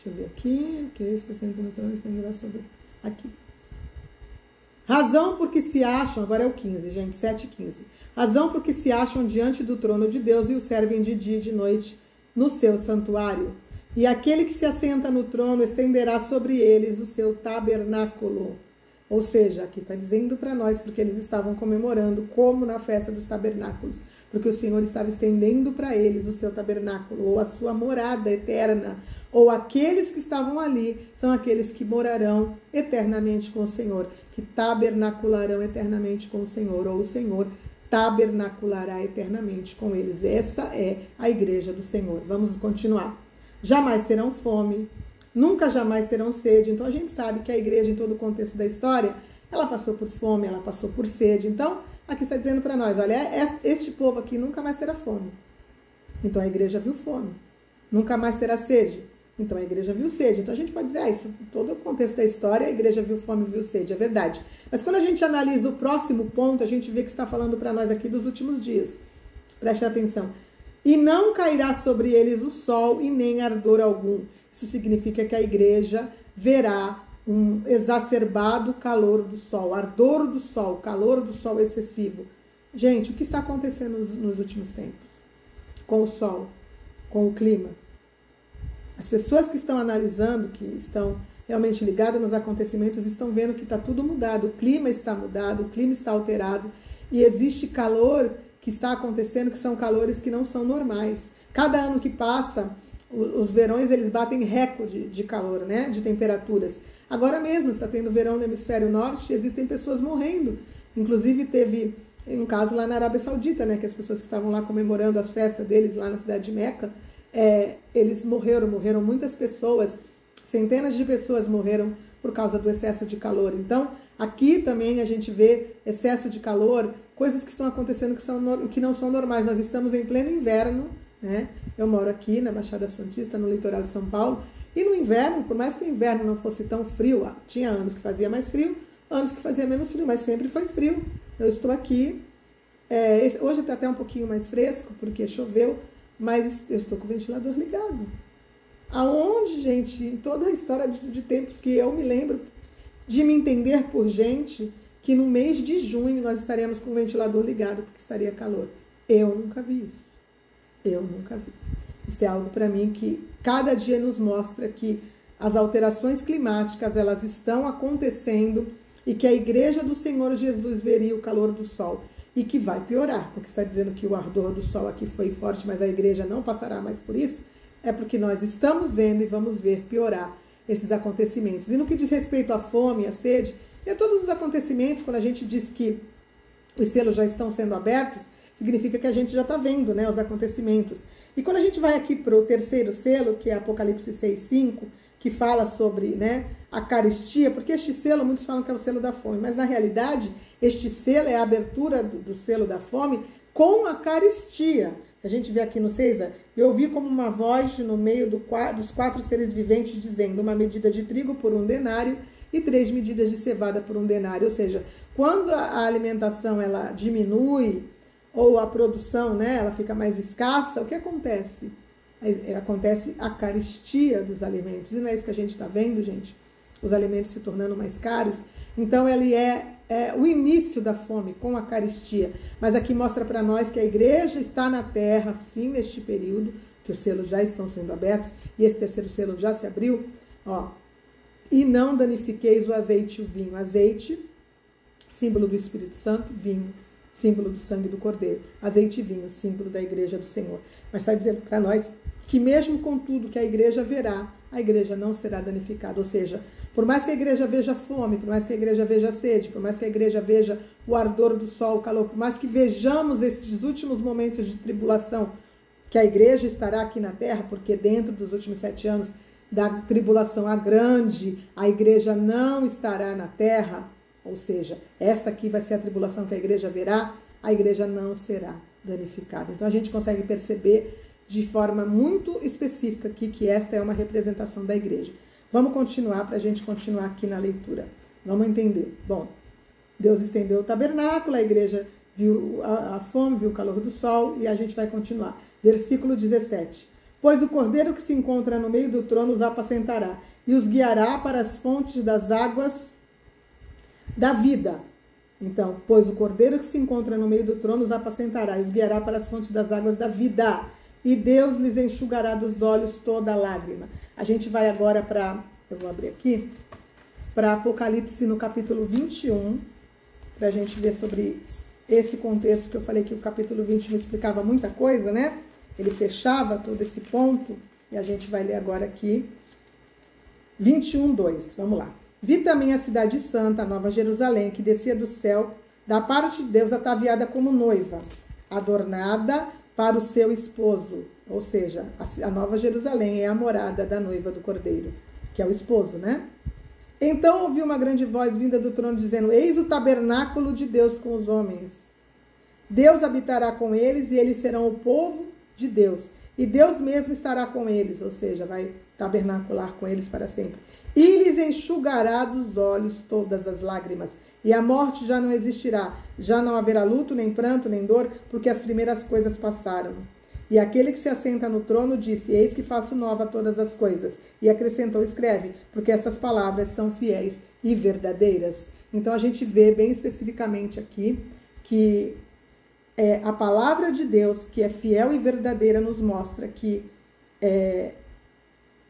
Deixa eu ver aqui. Ok, esquecendo no trono, sobre aqui. Razão porque se acham, agora é o 15, gente, 7:15. Razão porque se acham diante do trono de Deus e o servem de dia e de noite no seu santuário. E aquele que se assenta no trono estenderá sobre eles o seu tabernáculo. Ou seja, aqui está dizendo para nós, porque eles estavam comemorando como na festa dos tabernáculos, porque o Senhor estava estendendo para eles o seu tabernáculo, ou a sua morada eterna, ou aqueles que estavam ali, são aqueles que morarão eternamente com o Senhor, que tabernacularão eternamente com o Senhor, ou o Senhor tabernaculará eternamente com eles. Essa é a igreja do Senhor. Vamos continuar. Jamais terão fome, nunca jamais terão sede. Então a gente sabe que a igreja, em todo o contexto da história, ela passou por fome, ela passou por sede. Então aqui está dizendo para nós, olha, este povo aqui nunca mais terá fome. Então a igreja viu fome. Nunca mais terá sede. Então a igreja viu sede. Então a gente pode dizer, isso em todo o contexto da história, a igreja viu fome, viu sede, é verdade. Mas quando a gente analisa o próximo ponto, a gente vê que está falando para nós aqui dos últimos dias. Preste atenção. E não cairá sobre eles o sol e nem ardor algum. Isso significa que a igreja verá um exacerbado calor do sol, ardor do sol, calor do sol excessivo. Gente, o que está acontecendo nos últimos tempos? Com o sol, com o clima. As pessoas que estão analisando, que estão realmente ligadas nos acontecimentos, estão vendo que está tudo mudado. O clima está mudado, o clima está alterado. E existe calor que está acontecendo, que são calores que não são normais. Cada ano que passa, os verões eles batem recorde de calor, né? De temperaturas. Agora mesmo está tendo verão no hemisfério norte, existem pessoas morrendo. Inclusive teve um caso lá na Arábia Saudita, né? Que as pessoas que estavam lá comemorando as festas deles lá na cidade de Meca, eles morreram muitas pessoas, centenas de pessoas morreram por causa do excesso de calor. Então, aqui também a gente vê excesso de calor, coisas que estão acontecendo que não são normais. Nós estamos em pleno inverno, né? Eu moro aqui na Baixada Santista, no litoral de São Paulo, e no inverno, por mais que o inverno não fosse tão frio, tinha anos que fazia mais frio, anos que fazia menos frio, mas sempre foi frio. Eu estou aqui, hoje está até um pouquinho mais fresco, porque choveu, mas eu estou com o ventilador ligado. Aonde, gente, em toda a história de tempos que eu me lembro, de me entender por gente, que no mês de junho nós estaremos com o ventilador ligado, porque estaria calor. Eu nunca vi isso. Eu nunca vi. Isso é algo para mim que cada dia nos mostra que as alterações climáticas, elas estão acontecendo e que a igreja do Senhor Jesus veria o calor do sol e que vai piorar, porque está dizendo que o ardor do sol aqui foi forte, mas a igreja não passará mais por isso, é porque nós estamos vendo e vamos ver piorar esses acontecimentos. E no que diz respeito à fome, à sede, e a todos os acontecimentos, quando a gente diz que os selos já estão sendo abertos, significa que a gente já está vendo, né, os acontecimentos. E quando a gente vai aqui para o terceiro selo, que é Apocalipse 6:5, que fala sobre, né, a caristia, porque este selo, muitos falam que é o selo da fome, mas na realidade, este selo é a abertura do selo da fome com a caristia. Se a gente vê aqui no 6, eu ouvi como uma voz no meio dos 4 seres viventes dizendo: uma medida de trigo por 1 denário e 3 medidas de cevada por 1 denário. Ou seja, quando a alimentação ela diminui, ou a produção, né, ela fica mais escassa, o que acontece? Acontece a caristia dos alimentos. E não é isso que a gente está vendo, gente? Os alimentos se tornando mais caros. Então ele é o início da fome com a caristia. Mas aqui mostra para nós que a igreja está na terra, sim, neste período, que os selos já estão sendo abertos, e esse terceiro selo já se abriu, ó. E não danifiqueis o azeite e o vinho. Azeite, símbolo do Espírito Santo, vinho, símbolo do sangue do Cordeiro. Azeite e vinho, símbolo da igreja do Senhor. Mas está dizendo para nós que mesmo com tudo que a igreja verá, a igreja não será danificada. Ou seja, por mais que a igreja veja fome, por mais que a igreja veja sede, por mais que a igreja veja o ardor do sol, o calor, por mais que vejamos esses últimos momentos de tribulação, que a igreja estará aqui na terra, porque dentro dos últimos 7 anos da tribulação a grande, a igreja não estará na terra, ou seja, esta aqui vai ser a tribulação que a igreja verá, a igreja não será danificada. Então a gente consegue perceber de forma muito específica aqui que esta é uma representação da igreja. Vamos continuar para a gente continuar aqui na leitura. Vamos entender. Bom, Deus estendeu o tabernáculo, a igreja viu a fome, viu o calor do sol, e a gente vai continuar. Versículo 17. Pois o cordeiro que se encontra no meio do trono os apacentará, e os guiará para as fontes das águas da vida. Então, pois o cordeiro que se encontra no meio do trono os apacentará, e os guiará para as fontes das águas da vida. E Deus lhes enxugará dos olhos toda lágrima. A gente vai agora para, eu vou abrir aqui, para Apocalipse no capítulo 21, para a gente ver sobre esse contexto que eu falei que o capítulo 21 explicava muita coisa, né? Ele fechava todo esse ponto, e a gente vai ler agora aqui, 21:2, vamos lá. Vi também a cidade santa, a Nova Jerusalém, que descia do céu, da parte de Deus, ataviada como noiva, adornada para o seu esposo. Ou seja, a Nova Jerusalém é a morada da noiva do Cordeiro, que é o esposo, né? Então ouvi uma grande voz vinda do trono dizendo: eis o tabernáculo de Deus com os homens. Deus habitará com eles e eles serão o povo de Deus. E Deus mesmo estará com eles, ou seja, vai tabernacular com eles para sempre. E lhes enxugará dos olhos todas as lágrimas. E a morte já não existirá. Já não haverá luto, nem pranto, nem dor, porque as primeiras coisas passaram. E aquele que se assenta no trono disse: eis que faço nova todas as coisas. E acrescentou: escreve, porque essas palavras são fiéis e verdadeiras. Então a gente vê bem especificamente aqui que a palavra de Deus, que é fiel e verdadeira, nos mostra que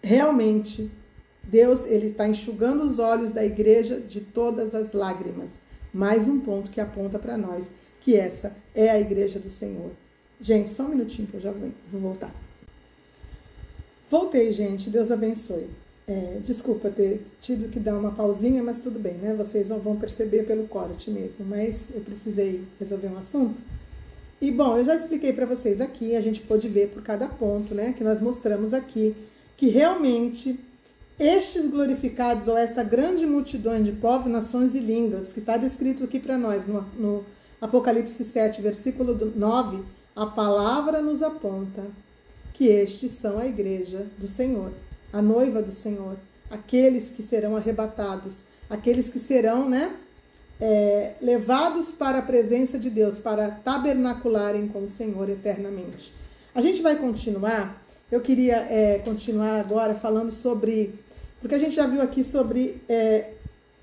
realmente Deus ele está enxugando os olhos da igreja de todas as lágrimas. Mais um ponto que aponta para nós que essa é a igreja do Senhor. Gente, só um minutinho que eu já vou voltar. Voltei, gente. Deus abençoe. Desculpa ter tido que dar uma pausinha, mas tudo bem, né? Vocês não vão perceber pelo corte mesmo, mas eu precisei resolver um assunto. E, bom, eu já expliquei para vocês aqui, a gente pôde ver por cada ponto, né? Que nós mostramos aqui, que realmente estes glorificados, ou esta grande multidão de povos, nações e línguas, que está descrito aqui para nós no Apocalipse 7, versículo 9, a palavra nos aponta que estes são a igreja do Senhor, a noiva do Senhor, aqueles que serão arrebatados, aqueles que serão, né, levados para a presença de Deus, para tabernacularem com o Senhor eternamente. A gente vai continuar, eu queria continuar agora falando sobre, porque a gente já viu aqui sobre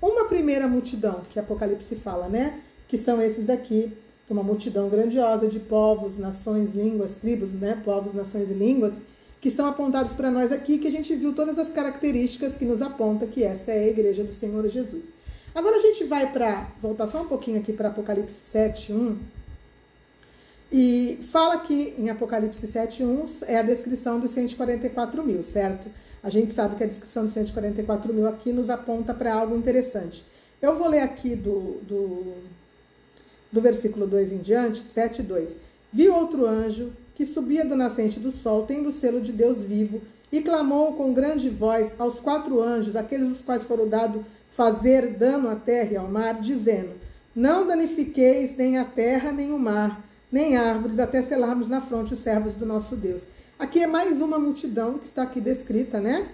uma primeira multidão, que Apocalipse fala, né, que são esses daqui, uma multidão grandiosa de povos, nações, línguas, tribos, né? Povos, nações e línguas, que são apontados para nós aqui, que a gente viu todas as características que nos aponta que esta é a igreja do Senhor Jesus. Agora a gente vai voltar só um pouquinho aqui para Apocalipse 7:1, e fala aqui em Apocalipse 7:1 é a descrição dos 144 mil, certo? A gente sabe que a descrição dos 144 mil aqui nos aponta para algo interessante. Eu vou ler aqui do versículo 2 em diante, 7:2. Vi outro anjo que subia do nascente do sol, tendo o selo de Deus vivo, e clamou com grande voz aos 4 anjos, aqueles os quais foram dado fazer dano à terra e ao mar, dizendo: não danifiqueis nem a terra, nem o mar, nem árvores, até selarmos na fronte os servos do nosso Deus. Aqui é mais uma multidão que está aqui descrita, né?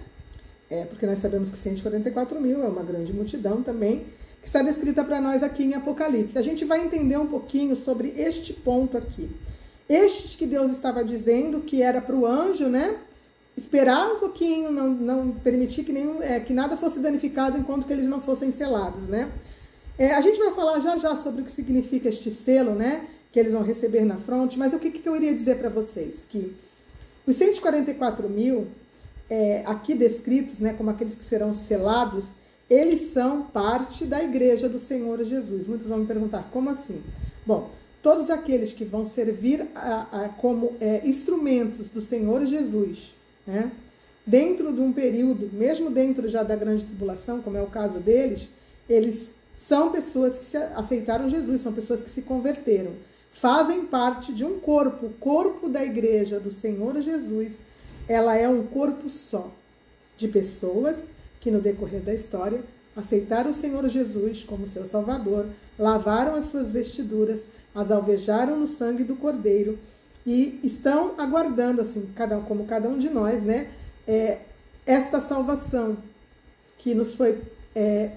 Porque nós sabemos que 144 mil é uma grande multidão também, que está descrita para nós aqui em Apocalipse. A gente vai entender um pouquinho sobre este ponto aqui. Estes que Deus estava dizendo que era para o anjo, né? Esperar um pouquinho, não permitir que nada fosse danificado enquanto que eles não fossem selados, né? A gente vai falar já já sobre o que significa este selo, né? Que eles vão receber na fronte, mas o que eu iria dizer para vocês? Que os 144 mil, aqui descritos, né, como aqueles que serão selados, eles são parte da igreja do Senhor Jesus. Muitos vão me perguntar, como assim? Bom, todos aqueles que vão servir como instrumentos do Senhor Jesus, né, dentro de um período, mesmo dentro já da grande tribulação, como é o caso deles, eles são pessoas que aceitaram Jesus, são pessoas que se converteram, fazem parte de um corpo, o corpo da igreja do Senhor Jesus. Ela é um corpo só, de pessoas que no decorrer da história aceitaram o Senhor Jesus como seu Salvador, lavaram as suas vestiduras, as alvejaram no sangue do Cordeiro e estão aguardando, assim, como cada um de nós, né, esta salvação que nos foi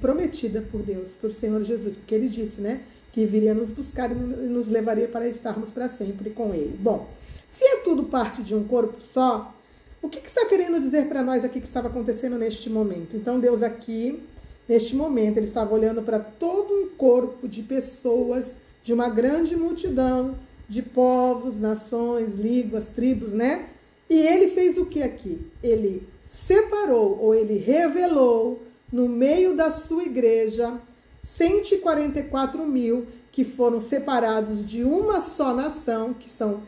prometida por Deus, por Senhor Jesus, porque Ele disse, né, que viria nos buscar e nos levaria para estarmos para sempre com Ele. Bom, se é tudo parte de um corpo só, o que está querendo dizer para nós aqui que estava acontecendo neste momento? Então Deus aqui, neste momento, Ele estava olhando para todo um corpo de pessoas, de uma grande multidão, de povos, nações, línguas, tribos, né? E Ele fez o que aqui? Ele separou, ou Ele revelou, no meio da sua igreja, 144 mil que foram separados de uma só nação, que são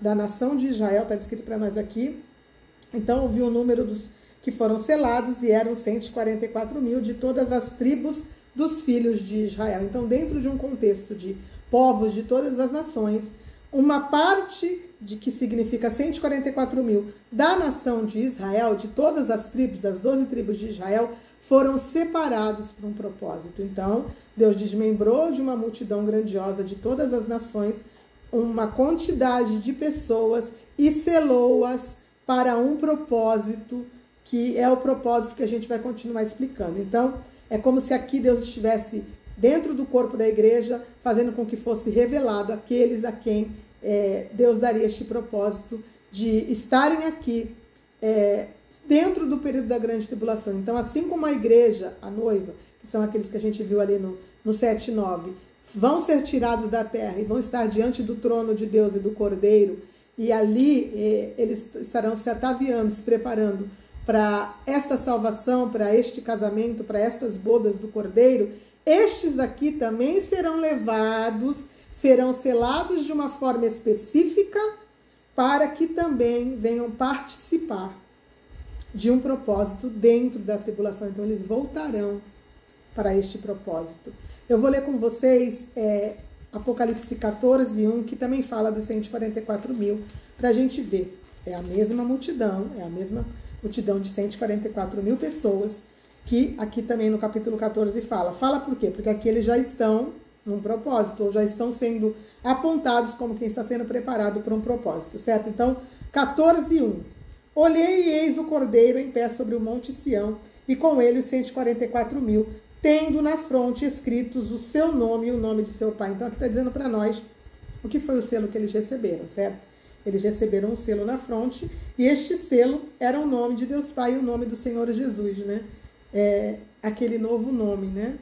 da nação de Israel, está descrito para nós aqui. Então, eu vi o número dos que foram selados e eram 144 mil de todas as tribos dos filhos de Israel. Então, dentro de um contexto de povos de todas as nações, uma parte de que significa 144 mil da nação de Israel, de todas as tribos, as 12 tribos de Israel, foram separados para um propósito. Então, Deus desmembrou de uma multidão grandiosa de todas as nações uma quantidade de pessoas e selou-as para um propósito, que é o propósito que a gente vai continuar explicando. Então, é como se aqui Deus estivesse dentro do corpo da igreja, fazendo com que fosse revelado aqueles a quem Deus daria este propósito de estarem aqui dentro do período da grande tribulação. Então, assim como a igreja, a noiva, que são aqueles que a gente viu ali no 7:9, vão ser tirados da terra e vão estar diante do trono de Deus e do Cordeiro, e ali eles estarão se ataviando, se preparando para esta salvação, para este casamento, para estas bodas do Cordeiro. Estes aqui também serão levados, serão selados de uma forma específica, para que também venham participar de um propósito dentro da tribulação. Então, eles voltarão para este propósito. Eu vou ler com vocês Apocalipse 14:1, que também fala dos 144 mil, para a gente ver. É a mesma multidão, de 144 mil pessoas, que aqui também no capítulo 14 fala. Fala por quê? Porque aqui eles já estão num propósito, ou já estão sendo apontados como quem está sendo preparado para um propósito, certo? Então, 14:1. Olhei e eis o Cordeiro em pé sobre o monte Sião, e com ele os 144 mil, tendo na fronte escritos o seu nome e o nome de seu pai. Então, aqui está dizendo para nós o que foi o selo que eles receberam, certo? Eles receberam um selo na fronte, e este selo era o nome de Deus Pai e o nome do Senhor Jesus, né? Aquele novo nome, né?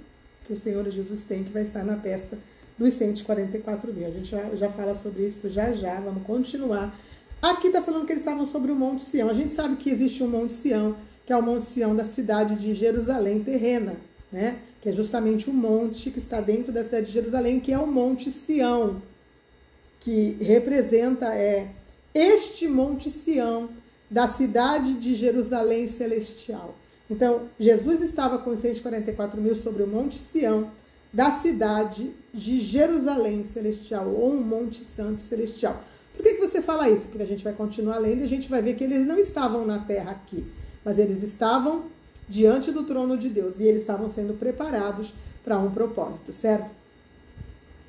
Que o Senhor Jesus tem, que vai estar na testa dos 144 mil. A gente já fala sobre isso já, vamos continuar. Aqui está falando que eles estavam sobre o Monte Sião. A gente sabe que existe um Monte Sião, que é o Monte Sião da cidade de Jerusalém terrena, né? Que é justamente o monte que está dentro da cidade de Jerusalém, que é o Monte Sião, que representa este Monte Sião da cidade de Jerusalém celestial. Então, Jesus estava com os 144 mil sobre o Monte Sião da cidade de Jerusalém celestial, ou um Monte Santo celestial. Por que você fala isso? Porque a gente vai continuar lendo e a gente vai ver que eles não estavam na terra aqui, mas eles estavam diante do trono de Deus, e eles estavam sendo preparados para um propósito, certo?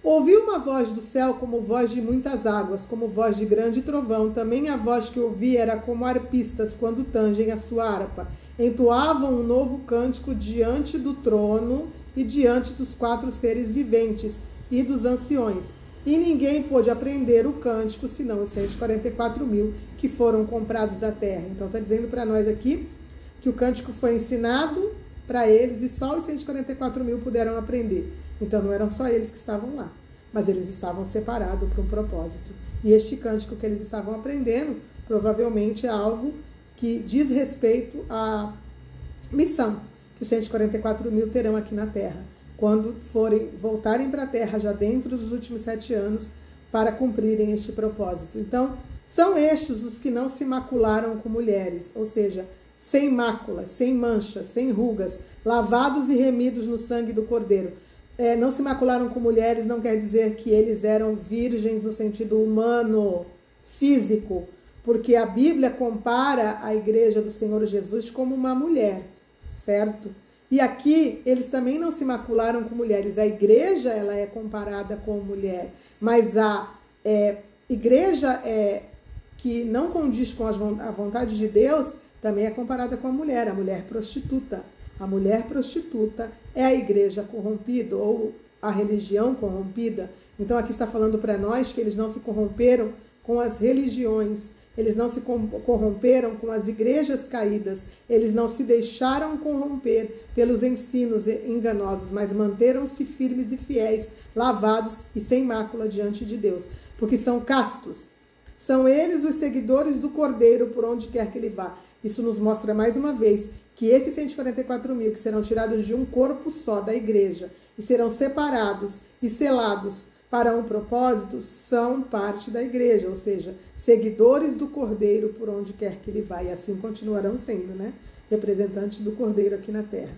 Ouvi uma voz do céu como voz de muitas águas, como voz de grande trovão. Também a voz que ouvi era como arpistas quando tangem a sua harpa. Entoavam um novo cântico diante do trono e diante dos 4 seres viventes e dos anciões. E ninguém pôde aprender o cântico, senão os 144 mil que foram comprados da terra. Então está dizendo para nós aqui que o cântico foi ensinado para eles e só os 144 mil puderam aprender. Então não eram só eles que estavam lá, mas eles estavam separados para um propósito. E este cântico que eles estavam aprendendo provavelmente é algo que diz respeito à missão que os 144 mil terão aqui na Terra, quando voltarem para a Terra já dentro dos últimos 7 anos para cumprirem este propósito. Então, são estes os que não se macularam com mulheres, ou seja, sem máculas, sem manchas, sem rugas, lavados e remidos no sangue do Cordeiro. Não se macularam com mulheres não quer dizer que eles eram virgens no sentido humano, físico, porque a Bíblia compara a igreja do Senhor Jesus como uma mulher, certo? E aqui eles também não se macularam com mulheres. A igreja ela é comparada com mulher, mas a igreja que não condiz com a vontade de Deus também é comparada com a mulher prostituta. A mulher prostituta é a igreja corrompida ou a religião corrompida. Então aqui está falando para nós que eles não se corromperam com as religiões, eles não se corromperam com as igrejas caídas, eles não se deixaram corromper pelos ensinos enganosos, mas manteram-se firmes e fiéis, lavados e sem mácula diante de Deus, porque são castos. São eles os seguidores do Cordeiro por onde quer que ele vá. Isso nos mostra mais uma vez que esses 144 mil que serão tirados de um corpo só da igreja e serão separados e selados para um propósito, são parte da igreja, ou seja, seguidores do Cordeiro por onde quer que ele vá, e assim continuarão sendo, né? Representantes do Cordeiro aqui na terra.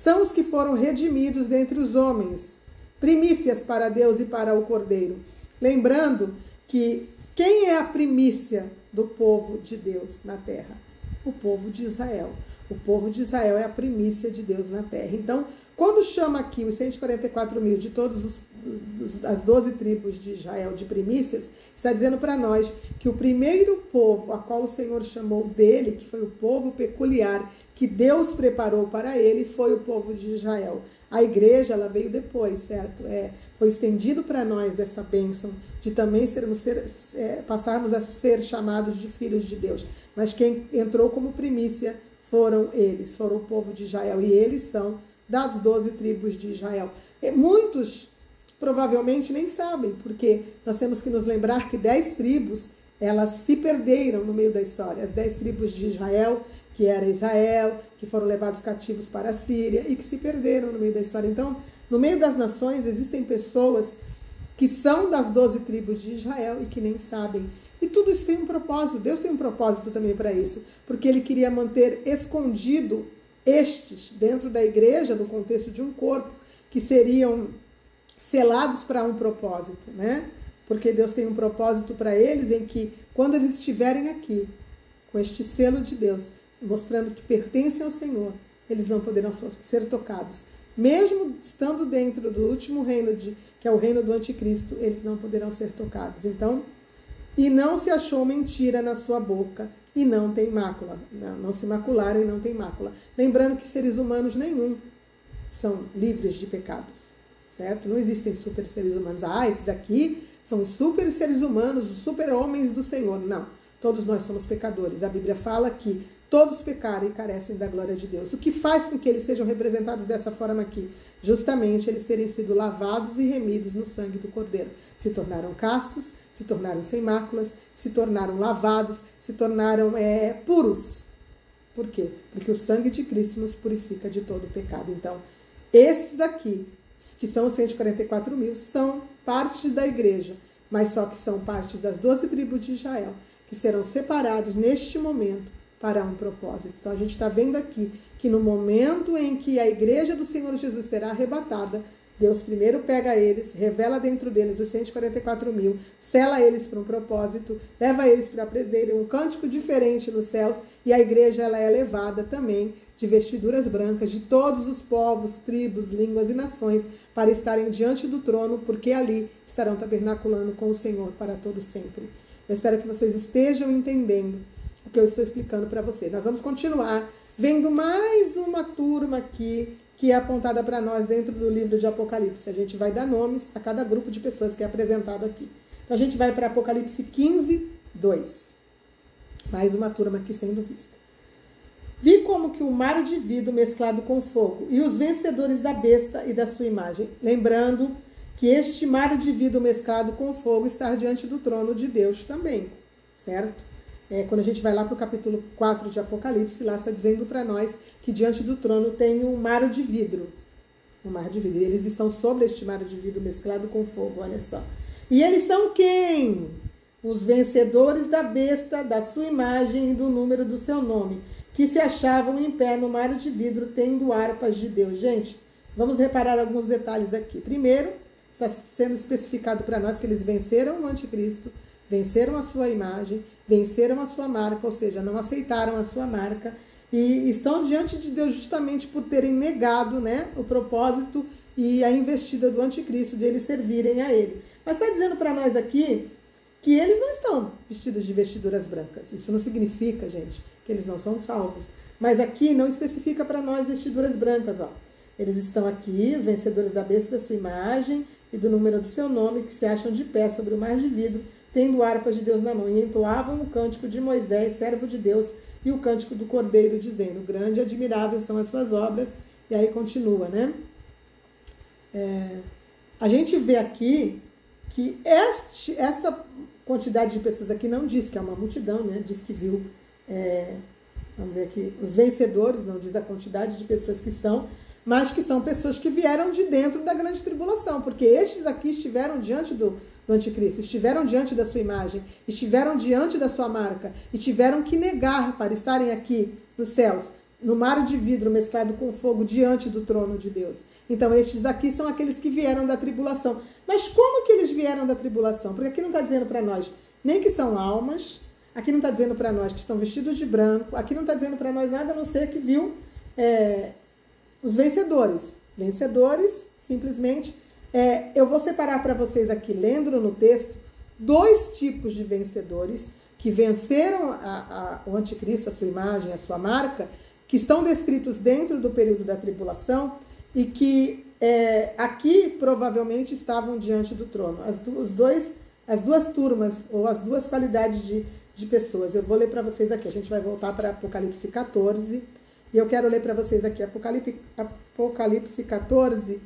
São os que foram redimidos dentre os homens, primícias para Deus e para o Cordeiro. Lembrando que quem é a primícia do povo de Deus na terra? O povo de Israel. O povo de Israel é a primícia de Deus na terra. Então, quando chama aqui os 144 mil de todas as 12 tribos de Israel de primícias, está dizendo para nós que o primeiro povo a qual o Senhor chamou dele, que foi o povo peculiar, que Deus preparou para ele, foi o povo de Israel. A igreja, ela veio depois, certo? Foi estendido para nós essa bênção de também passarmos a ser chamados de filhos de Deus. Mas quem entrou como primícia foram eles, foram o povo de Israel, e eles são das 12 tribos de Israel. Muitos provavelmente nem sabem, porque nós temos que nos lembrar que 10 tribos, elas se perderam no meio da história. As 10 tribos de Israel, que era Israel, que foram levados cativos para a Síria e que se perderam no meio da história. Então, no meio das nações, existem pessoas que são das 12 tribos de Israel e que nem sabem. E tudo isso tem um propósito. Deus tem um propósito também para isso, porque ele queria manter escondido estes dentro da igreja, no contexto de um corpo, que seriam selados para um propósito, né? Porque Deus tem um propósito para eles em que, quando eles estiverem aqui, com este selo de Deus, mostrando que pertencem ao Senhor, eles não poderão ser tocados. Mesmo estando dentro do último reino, que é o reino do anticristo, eles não poderão ser tocados. Então, e não se achou mentira na sua boca, e não tem mácula. Não se macularam e não tem mácula. Lembrando que seres humanos nenhum são livres de pecados, certo? Não existem super seres humanos. Esses daqui são os super seres humanos, os super homens do Senhor. Não, todos nós somos pecadores. A Bíblia fala que todos pecaram e carecem da glória de Deus. O que faz com que eles sejam representados dessa forma aqui? Justamente eles terem sido lavados e remidos no sangue do Cordeiro. Se tornaram castos, se tornaram sem máculas, se tornaram lavados, se tornaram puros. Por quê? Porque o sangue de Cristo nos purifica de todo pecado. Então, esses aqui, que são os 144 mil, são parte da igreja, mas só que são parte das 12 tribos de Israel, que serão separados neste momento para um propósito. Então, a gente está vendo aqui que no momento em que a igreja do Senhor Jesus será arrebatada, Deus primeiro pega eles, revela dentro deles os 144 mil, sela eles para um propósito, leva eles para aprenderem um cântico diferente nos céus, e a igreja ela é levada também de vestiduras brancas de todos os povos, tribos, línguas e nações para estarem diante do trono, porque ali estarão tabernaculando com o Senhor para todo sempre. Eu espero que vocês estejam entendendo o que eu estou explicando para vocês. Nós vamos continuar vendo mais uma turma aqui que é apontada para nós dentro do livro de Apocalipse. A gente vai dar nomes a cada grupo de pessoas que é apresentado aqui. Então a gente vai para Apocalipse 15, 2. Mais uma turma aqui sendo vista. Vi como que o mar de vidro mesclado com fogo, e os vencedores da besta e da sua imagem. Lembrando que este mar de vidro mesclado com fogo está diante do trono de Deus também, certo? Quando a gente vai lá para o capítulo 4 de Apocalipse, lá está dizendo para nós que diante do trono tem um mar de vidro. Um mar de vidro. E eles estão sobre este mar de vidro mesclado com fogo, olha só. E eles são quem? Os vencedores da besta, da sua imagem e do número do seu nome, que se achavam em pé no mar de vidro, tendo harpas de Deus. Gente, vamos reparar alguns detalhes aqui. Primeiro, está sendo especificado para nós que eles venceram o anticristo, venceram a sua imagem, venceram a sua marca, ou seja, não aceitaram a sua marca, e estão diante de Deus justamente por terem negado, né, o propósito e a investida do anticristo, de eles servirem a ele. Mas está dizendo para nós aqui que eles não estão vestidos de vestiduras brancas. Isso não significa, gente, que eles não são salvos. Mas aqui não especifica para nós vestiduras brancas, ó. Eles estão aqui, os vencedores da besta, da sua imagem e do número do seu nome, que se acham de pé sobre o mar de vidro, tendo harpas de Deus na mão, e entoavam o cântico de Moisés, servo de Deus, e o cântico do Cordeiro, dizendo: grande e admirável são as suas obras. E aí continua, né? A gente vê aqui que esta quantidade de pessoas aqui não diz que é uma multidão, né? Diz que viu, vamos ver aqui, os vencedores, não diz a quantidade de pessoas que são, mas que são pessoas que vieram de dentro da grande tribulação, porque estes aqui estiveram diante do anticristo, estiveram diante da sua imagem, estiveram diante da sua marca, e tiveram que negar para estarem aqui nos céus, no mar de vidro mesclado com fogo, diante do trono de Deus. Então, estes aqui são aqueles que vieram da tribulação. Mas como que eles vieram da tribulação? Porque aqui não está dizendo para nós nem que são almas, aqui não está dizendo para nós que estão vestidos de branco, aqui não está dizendo para nós nada a não ser que viu os vencedores. Vencedores, simplesmente. Eu vou separar para vocês aqui, lendo no texto, dois tipos de vencedores que venceram o anticristo, a sua imagem, a sua marca, que estão descritos dentro do período da tribulação e que aqui provavelmente estavam diante do trono. As duas turmas, ou as duas qualidades de pessoas. Eu vou ler para vocês aqui, a gente vai voltar para Apocalipse 14, e eu quero ler para vocês aqui Apocalipse 14.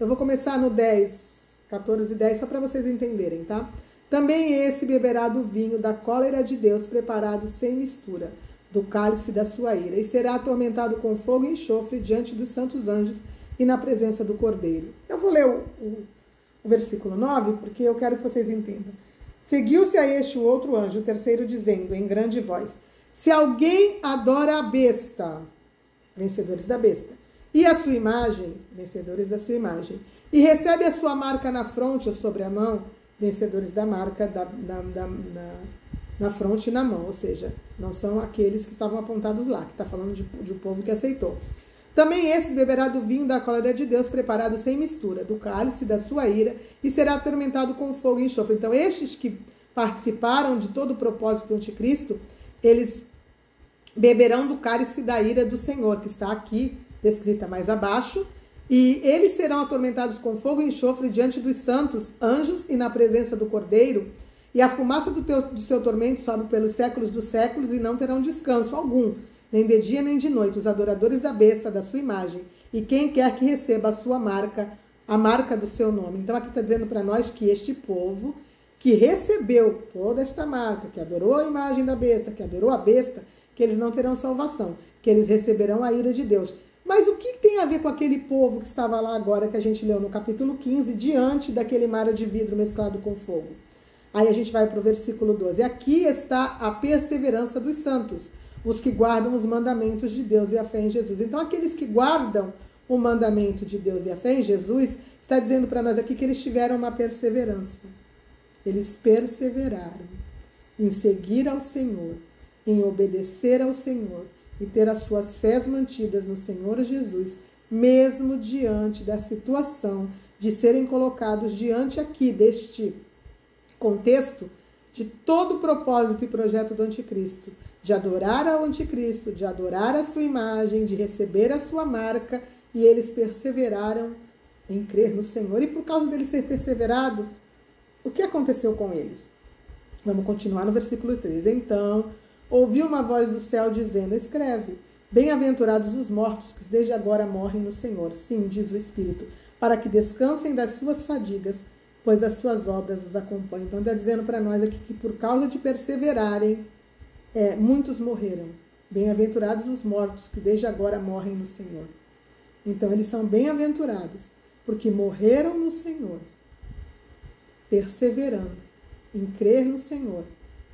Eu vou começar no 10, 14 e 10, só para vocês entenderem, tá? Também esse beberá do vinho da cólera de Deus, preparado sem mistura, do cálice da sua ira, e será atormentado com fogo e enxofre diante dos santos anjos e na presença do Cordeiro. Eu vou ler o versículo 9, porque eu quero que vocês entendam. Seguiu-se a este o outro anjo, o terceiro, dizendo em grande voz: se alguém adora a besta, vencedores da besta, e a sua imagem, vencedores da sua imagem, e recebe a sua marca na fronte ou sobre a mão, vencedores da marca na fronte e na mão, ou seja, não são aqueles que estavam apontados lá, que está falando de um povo que aceitou. Também esses beberá do vinho da cólera de Deus, preparado sem mistura, do cálice da sua ira, e será atormentado com fogo e enxofre. Então, estes que participaram de todo o propósito do anticristo, eles beberão do cálice da ira do Senhor, que está aqui, descrita mais abaixo, e eles serão atormentados com fogo e enxofre diante dos santos anjos e na presença do Cordeiro, e a fumaça do seu tormento sobe pelos séculos dos séculos, e não terão descanso algum, nem de dia nem de noite, os adoradores da besta, da sua imagem, e quem quer que receba a sua marca, a marca do seu nome. Então aqui está dizendo para nós que este povo que recebeu toda esta marca, que adorou a imagem da besta, que adorou a besta, que eles não terão salvação, que eles receberão a ira de Deus. Mas o que tem a ver com aquele povo que estava lá agora, que a gente leu no capítulo 15, diante daquele mar de vidro mesclado com fogo? Aí a gente vai para o versículo 12. Aqui está a perseverança dos santos, os que guardam os mandamentos de Deus e a fé em Jesus. Então, aqueles que guardam o mandamento de Deus e a fé em Jesus, está dizendo para nós aqui que eles tiveram uma perseverança. Eles perseveraram em seguir ao Senhor, em obedecer ao Senhor, e ter as suas fés mantidas no Senhor Jesus, mesmo diante da situação de serem colocados diante aqui deste contexto de todo o propósito e projeto do anticristo, de adorar ao anticristo, de adorar a sua imagem, de receber a sua marca, e eles perseveraram em crer no Senhor. E por causa deles ter perseverado, o que aconteceu com eles? Vamos continuar no versículo 3. Então ouvi uma voz do céu dizendo: escreve, Bem-aventurados os mortos, que desde agora morrem no Senhor. Sim, diz o Espírito, para que descansem das suas fadigas, pois as suas obras os acompanham. Então está dizendo para nós aqui que por causa de perseverarem, muitos morreram. Bem-aventurados os mortos, que desde agora morrem no Senhor. Então eles são bem-aventurados, porque morreram no Senhor, perseverando em crer no Senhor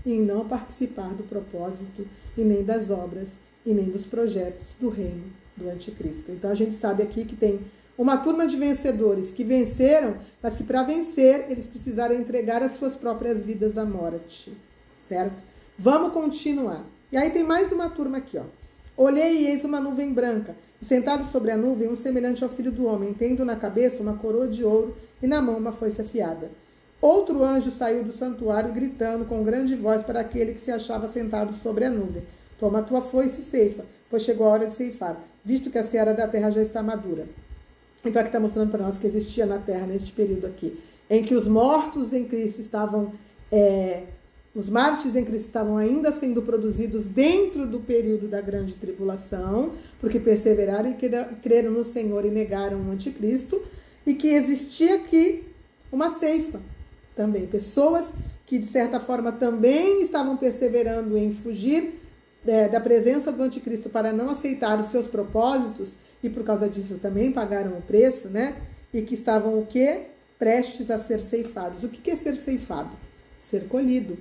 e em não participar do propósito e nem das obras e nem dos projetos do reino do anticristo. Então a gente sabe aqui que tem uma turma de vencedores que venceram, mas que para vencer eles precisaram entregar as suas próprias vidas à morte, certo? Vamos continuar. E aí tem mais uma turma aqui, ó. Olhei e eis uma nuvem branca, e sentado sobre a nuvem um semelhante ao Filho do Homem, tendo na cabeça uma coroa de ouro e na mão uma foice afiada. Outro anjo saiu do santuário gritando com grande voz para aquele que se achava sentado sobre a nuvem: toma a tua foice e ceifa, pois chegou a hora de ceifar, visto que a seara da terra já está madura. Então aqui está mostrando para nós que existia na terra, neste período aqui, em que os mortos em Cristo estavam, os mártires em Cristo estavam ainda sendo produzidos dentro do período da grande tribulação, porque perseveraram e creram no Senhor e negaram o anticristo, e que existia aqui uma ceifa também, pessoas que de certa forma também estavam perseverando em fugir da presença do anticristo para não aceitar os seus propósitos, e por causa disso também pagaram o preço, né? E que estavam o quê? Prestes a ser ceifados. O que é ser ceifado? Ser colhido.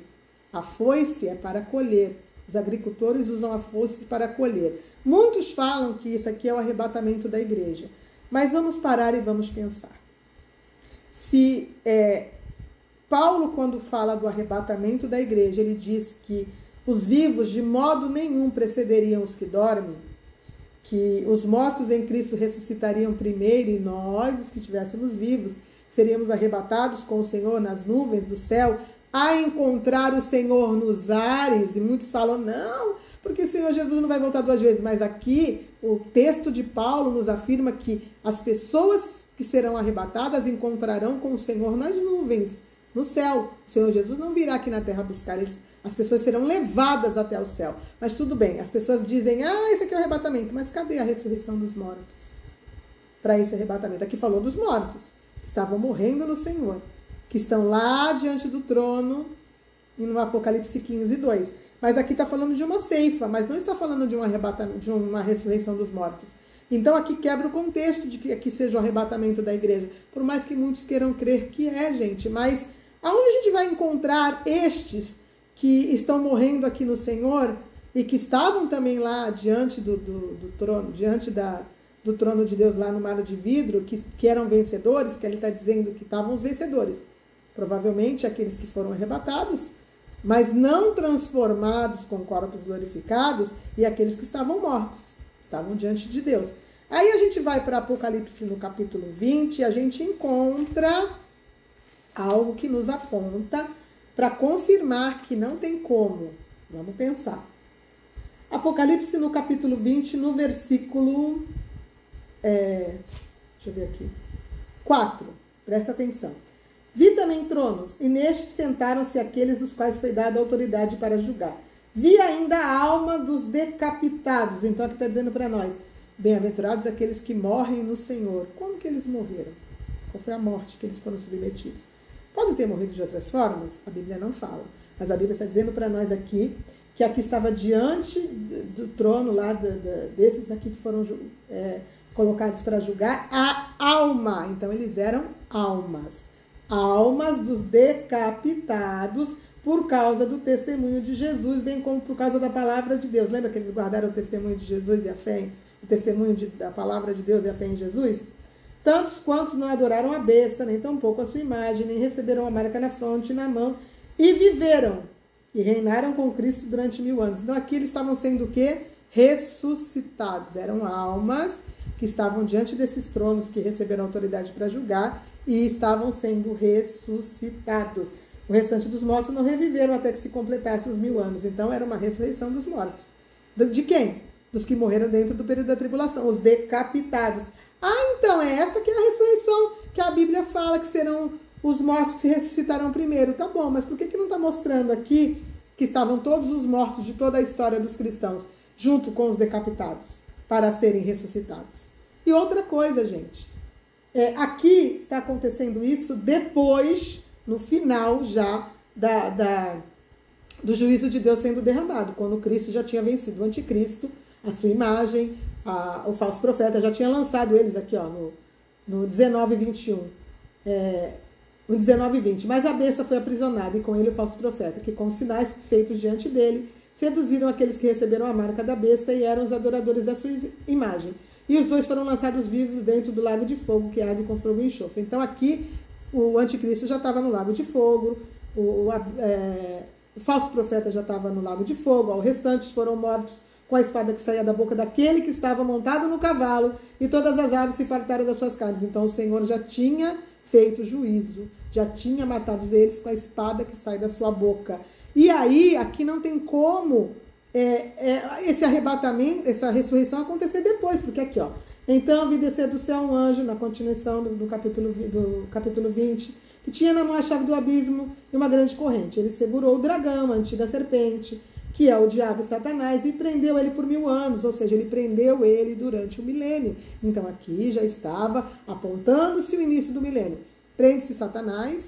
A foice é para colher. Os agricultores usam a foice para colher. Muitos falam que isso aqui é o arrebatamento da igreja. Mas vamos parar e vamos pensar. Se Paulo, quando fala do arrebatamento da igreja, ele diz que os vivos de modo nenhum precederiam os que dormem, que os mortos em Cristo ressuscitariam primeiro e nós, os que estivéssemos vivos, seríamos arrebatados com o Senhor nas nuvens do céu, a encontrar o Senhor nos ares. E muitos falam, não, porque o Senhor Jesus não vai voltar 2 vezes. Mas aqui, o texto de Paulo nos afirma que as pessoas que serão arrebatadas encontrarão com o Senhor nas nuvens, no céu. O Senhor Jesus não virá aqui na terra buscar eles. As pessoas serão levadas até o céu. Mas tudo bem, as pessoas dizem, esse aqui é o arrebatamento. Mas cadê a ressurreição dos mortos? Para esse arrebatamento. Aqui falou dos mortos, que estavam morrendo no Senhor, que estão lá diante do trono, e no Apocalipse 15, 2. Mas aqui está falando de uma ceifa, mas não está falando de um arrebatamento, de uma ressurreição dos mortos. Então aqui quebra o contexto de que aqui seja o arrebatamento da igreja. Por mais que muitos queiram crer que gente. Mas aonde a gente vai encontrar estes que estão morrendo aqui no Senhor e que estavam também lá diante do trono, diante do trono de Deus lá no mar de vidro, que eram vencedores, que ele está dizendo que estavam os vencedores. Provavelmente aqueles que foram arrebatados, mas não transformados com corpos glorificados, e aqueles que estavam mortos, estavam diante de Deus. Aí a gente vai para Apocalipse no capítulo 20 e a gente encontra algo que nos aponta para confirmar que não tem como. Vamos pensar. Apocalipse no capítulo 20, no versículo... deixa eu ver aqui. 4. Presta atenção. Vi também tronos, e nestes sentaram-se aqueles dos quais foi dada autoridade para julgar. Vi ainda a alma dos decapitados. Então aqui está dizendo para nós, bem-aventurados aqueles que morrem no Senhor. Como que eles morreram? Qual foi a morte que eles foram submetidos? Podem ter morrido de outras formas? A Bíblia não fala. Mas a Bíblia está dizendo para nós aqui, que aqui estava diante do trono lá, desses aqui que foram colocados para julgar, a alma. Então eles eram almas. Almas dos decapitados por causa do testemunho de Jesus, bem como por causa da palavra de Deus. Lembra que eles guardaram o testemunho de Jesus e a fé, o testemunho da palavra de Deus e a fé em Jesus? Tantos quantos não adoraram a besta, nem tampouco a sua imagem, nem receberam a marca na fronte e na mão, e viveram, e reinaram com Cristo durante 1000 anos. Então aqui eles estavam sendo o quê? Ressuscitados. Eram almas que estavam diante desses tronos que receberam autoridade para julgar, e estavam sendo ressuscitados. O restante dos mortos não reviveram até que se completassem os 1000 anos. Então era uma ressurreição dos mortos. De quem? Dos que morreram dentro do período da tribulação, os decapitados. Então é essa que é a ressurreição que a Bíblia fala, que serão os mortos que ressuscitarão primeiro. Tá bom, mas por que não está mostrando aqui que estavam todos os mortos de toda a história dos cristãos? junto com os decapitados, para serem ressuscitados. E outra coisa, gente, aqui está acontecendo isso depois, no final já do juízo de Deus sendo derramado, quando Cristo já tinha vencido o anticristo, a sua imagem, o falso profeta já tinha lançado eles aqui, ó, no 19:21. No 19:20. Mas a besta foi aprisionada, e com ele o falso profeta, que com sinais feitos diante dele, seduziram aqueles que receberam a marca da besta e eram os adoradores da sua imagem. E os dois foram lançados vivos dentro do lago de fogo, que arde com fogo e enxofre. Então aqui o anticristo já estava no lago de fogo, o falso profeta já estava no lago de fogo, os restantes foram mortos com a espada que saía da boca daquele que estava montado no cavalo, e todas as aves se fartaram das suas carnes. Então o Senhor já tinha feito juízo, já tinha matado eles com a espada que sai da sua boca. E aí, aqui não tem como esse arrebatamento, essa ressurreição acontecer depois, porque aqui, ó, então vi descer do céu um anjo, na continuação do capítulo 20, que tinha na mão a chave do abismo e uma grande corrente. Ele segurou o dragão, a antiga serpente, que é o diabo e Satanás, e prendeu ele por 1000 anos, ou seja, ele prendeu ele durante o milênio. Então aqui já estava apontando-se o início do milênio. Prende-se Satanás,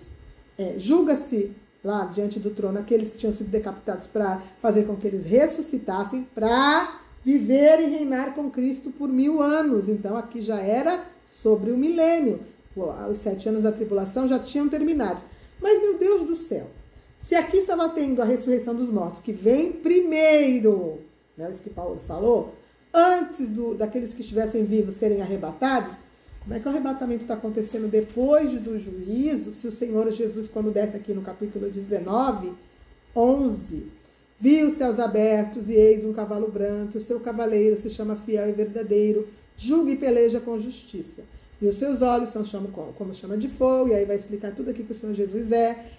julga-se lá diante do trono aqueles que tinham sido decapitados para fazer com que eles ressuscitassem, para viver e reinar com Cristo por 1000 anos. Então aqui já era sobre o milênio. Os 7 anos da tribulação já tinham terminado. Mas, meu Deus do céu, se aqui estava tendo a ressurreição dos mortos, que vem primeiro, né, isso que Paulo falou, antes daqueles que estivessem vivos serem arrebatados, como é que o arrebatamento está acontecendo depois do juízo, se o Senhor Jesus, quando desce aqui no capítulo 19, 11, viu os céus abertos e eis um cavalo branco, e o seu cavaleiro se chama Fiel e Verdadeiro, julga e peleja com justiça. E os seus olhos são como chama de fogo, e aí vai explicar tudo aqui que o Senhor Jesus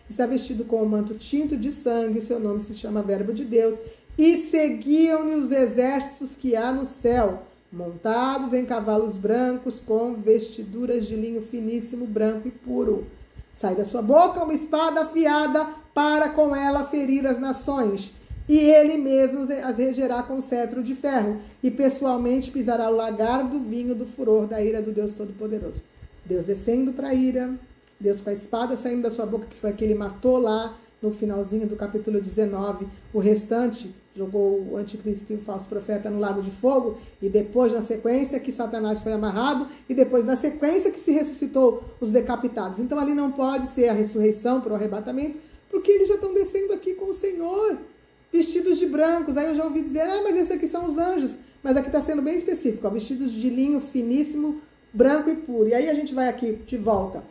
está vestido com um manto tinto de sangue, o seu nome se chama Verbo de Deus, e seguiam-lhe os exércitos que há no céu, montados em cavalos brancos, com vestiduras de linho finíssimo, branco e puro. Sai da sua boca uma espada afiada, para com ela ferir as nações. E ele mesmo as regerá com cetro de ferro, e pessoalmente pisará o lagar do vinho do furor da ira do Deus Todo-Poderoso. Deus descendo para a ira, Deus com a espada saindo da sua boca, que foi a que ele matou lá no finalzinho do capítulo 19. O restante jogou o anticristo e o falso profeta no lago de fogo, e depois, na sequência, que Satanás foi amarrado, e depois, na sequência, que se ressuscitou os decapitados. Então ali não pode ser a ressurreição para o arrebatamento, porque eles já estão descendo aqui com o Senhor, vestidos de brancos. Aí eu já ouvi dizer, mas esses aqui são os anjos. Mas aqui está sendo bem específico, ó, vestidos de linho finíssimo, branco e puro. E aí a gente vai aqui de volta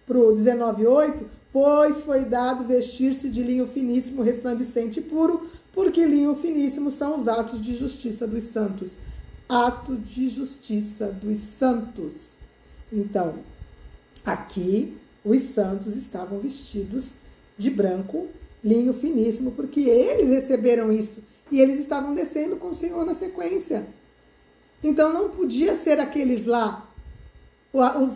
para o 19:8, pois foi dado vestir-se de linho finíssimo, resplandecente e puro, porque linho finíssimo são os atos de justiça dos santos. Ato de justiça dos santos. Então, aqui os santos estavam vestidos de branco, linho finíssimo, porque eles receberam isso. E eles estavam descendo com o Senhor na sequência. Então não podia ser aqueles lá,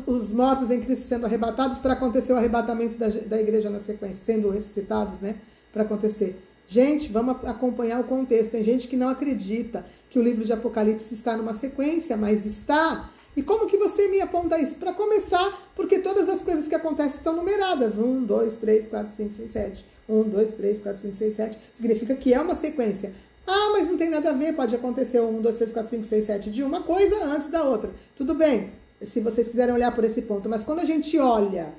os mortos em Cristo sendo arrebatados, para acontecer o arrebatamento da igreja na sequência, sendo ressuscitados, né? Para acontecer. Gente, vamos acompanhar o contexto. Tem gente que não acredita que o livro de Apocalipse está numa sequência, mas está. E como que você me aponta isso? Para começar, porque todas as coisas que acontecem estão numeradas. 1, 2, 3, 4, 5, 6, 7. 1, 2, 3, 4, 5, 6, 7. Significa que é uma sequência. Ah, mas não tem nada a ver. Pode acontecer 1, 2, 3, 4, 5, 6, 7 de uma coisa antes da outra. Tudo bem, se vocês quiserem olhar por esse ponto. Mas quando a gente olha,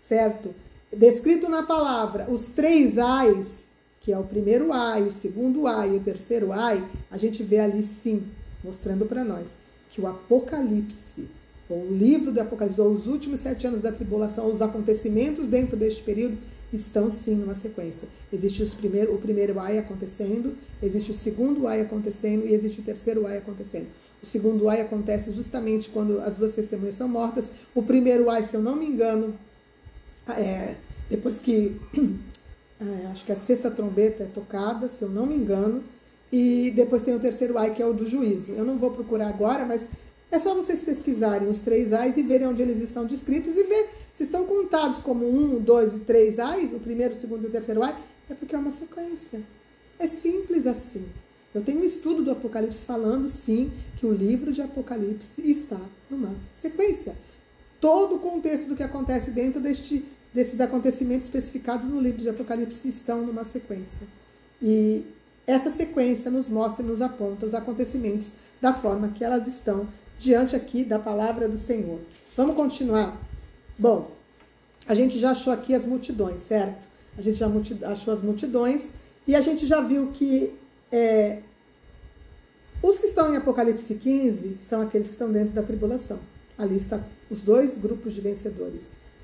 certo? Descrito na palavra, os 3 ais, que é o primeiro ai, o segundo ai e o terceiro ai, a gente vê ali sim, mostrando para nós que o Apocalipse, ou o livro do Apocalipse, ou os últimos 7 anos da tribulação, os acontecimentos dentro deste período, estão sim numa sequência. Existe o primeiro ai acontecendo, existe o segundo ai acontecendo e existe o terceiro ai acontecendo. O segundo ai acontece justamente quando as 2 testemunhas são mortas. O primeiro ai, se eu não me engano, depois que acho que a 6ª trombeta é tocada, se eu não me engano, e depois tem o terceiro ai, que é o do juízo. Eu não vou procurar agora, mas é só vocês pesquisarem os 3 ais e verem onde eles estão descritos e ver se estão contados como 1, 2 e 3 ais, o primeiro, o segundo e o terceiro ai, é porque é uma sequência. É simples assim. Eu tenho um estudo do Apocalipse falando, sim, que o livro de Apocalipse está numa sequência. Todo o contexto do que acontece dentro desses acontecimentos especificados no livro de Apocalipse estão numa sequência. E essa sequência nos mostra e nos aponta os acontecimentos da forma que elas estão diante aqui da palavra do Senhor. Vamos continuar? Bom, a gente já achou aqui as multidões, certo? A gente já achou as multidões e a gente já viu que os que estão em Apocalipse 15 são aqueles que estão dentro da tribulação. Ali estão os dois grupos de vencedores.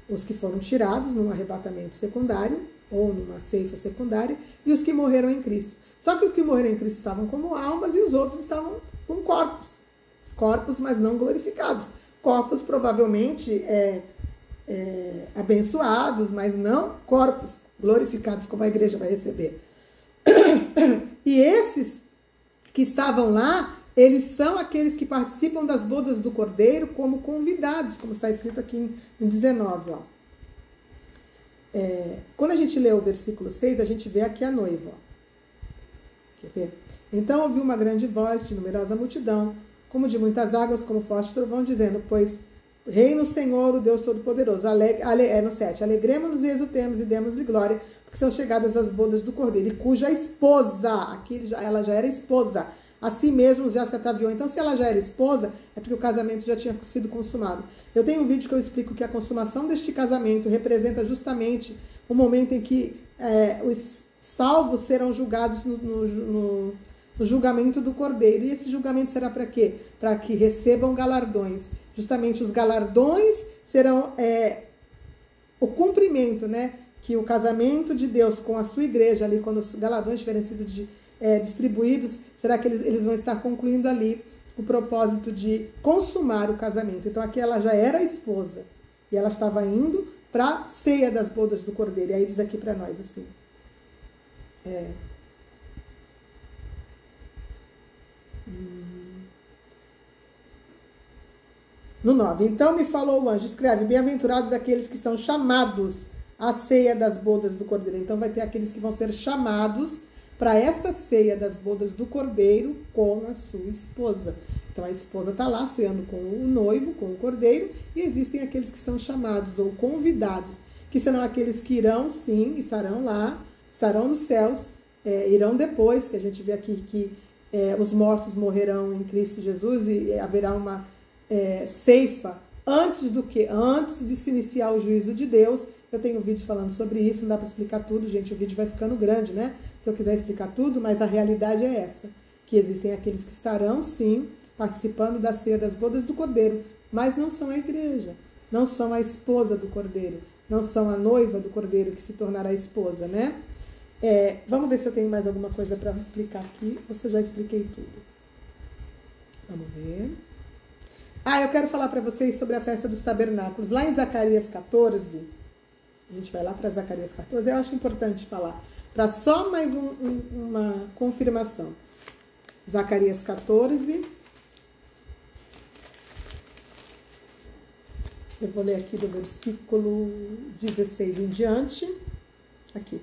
Os que foram tirados num arrebatamento secundário ou numa ceifa secundária e os que morreram em Cristo. Só que os que morreram em Cristo estavam como almas e os outros estavam com corpos. Corpos, mas não glorificados. Corpos provavelmente abençoados, mas não corpos glorificados como a igreja vai receber. E esses que estavam lá, eles são aqueles que participam das bodas do Cordeiro como convidados, como está escrito aqui em 19. Ó. Quando a gente lê o versículo 6, a gente vê aqui a noiva. Ó. Quer ver? Então ouvi uma grande voz de numerosa multidão, como de muitas águas, como forte trovão, dizendo, pois reina o Senhor, o Deus Todo-Poderoso. No 7. Alegremos-nos e exultemos e demos-lhe glória, porque são chegadas as bodas do Cordeiro, e cuja esposa, aqui ela já era esposa, a si mesmo já se ataviou. Então, se ela já era esposa, é porque o casamento já tinha sido consumado. Eu tenho um vídeo que eu explico que a consumação deste casamento representa justamente o momento em que os salvos serão julgados no julgamento do Cordeiro. E esse julgamento será para quê? Para que recebam galardões. Justamente os galardões serão o cumprimento, né? Que o casamento de Deus com a sua igreja ali, quando os galardões tiverem sido distribuídos, será que eles vão estar concluindo ali o propósito de consumar o casamento. Então aqui ela já era esposa e ela estava indo para a ceia das bodas do Cordeiro. E aí diz aqui para nós assim. No 9. Então me falou o anjo, escreve, bem-aventurados aqueles que são chamados à ceia das bodas do Cordeiro. Então vai ter aqueles que vão ser chamados para esta ceia das bodas do Cordeiro com a sua esposa. Então a esposa está lá ceando com o noivo, com o Cordeiro, e existem aqueles que são chamados ou convidados, que serão aqueles que irão, sim, estarão lá, estarão nos céus, irão depois, que a gente vê aqui que os mortos morrerão em Cristo Jesus e haverá uma ceifa antes de se iniciar o juízo de Deus. Eu tenho vídeos falando sobre isso, não dá para explicar tudo, gente, o vídeo vai ficando grande, né? Se eu quiser explicar tudo, mas a realidade é essa, que existem aqueles que estarão, sim, participando da ceia das bodas do Cordeiro, mas não são a igreja, não são a esposa do Cordeiro, não são a noiva do Cordeiro que se tornará esposa, né? Vamos ver se eu tenho mais alguma coisa para explicar aqui, ou se eu já expliquei tudo. Vamos ver. Eu quero falar para vocês sobre a festa dos tabernáculos. Lá em Zacarias 14, a gente vai lá para Zacarias 14, eu acho importante falar, para só mais uma confirmação. Zacarias 14. Eu vou ler aqui do versículo 16 em diante. Aqui.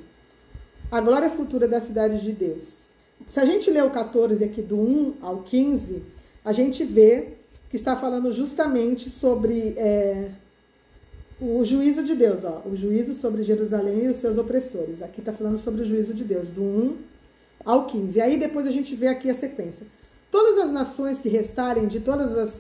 A glória futura da cidade de Deus. Se a gente ler o 14 aqui do 1 ao 15, a gente vê que está falando justamente sobre o juízo de Deus, ó, o juízo sobre Jerusalém e os seus opressores. Aqui está falando sobre o juízo de Deus, do 1 ao 15. E aí depois a gente vê aqui a sequência. Todas as nações que restarem de todos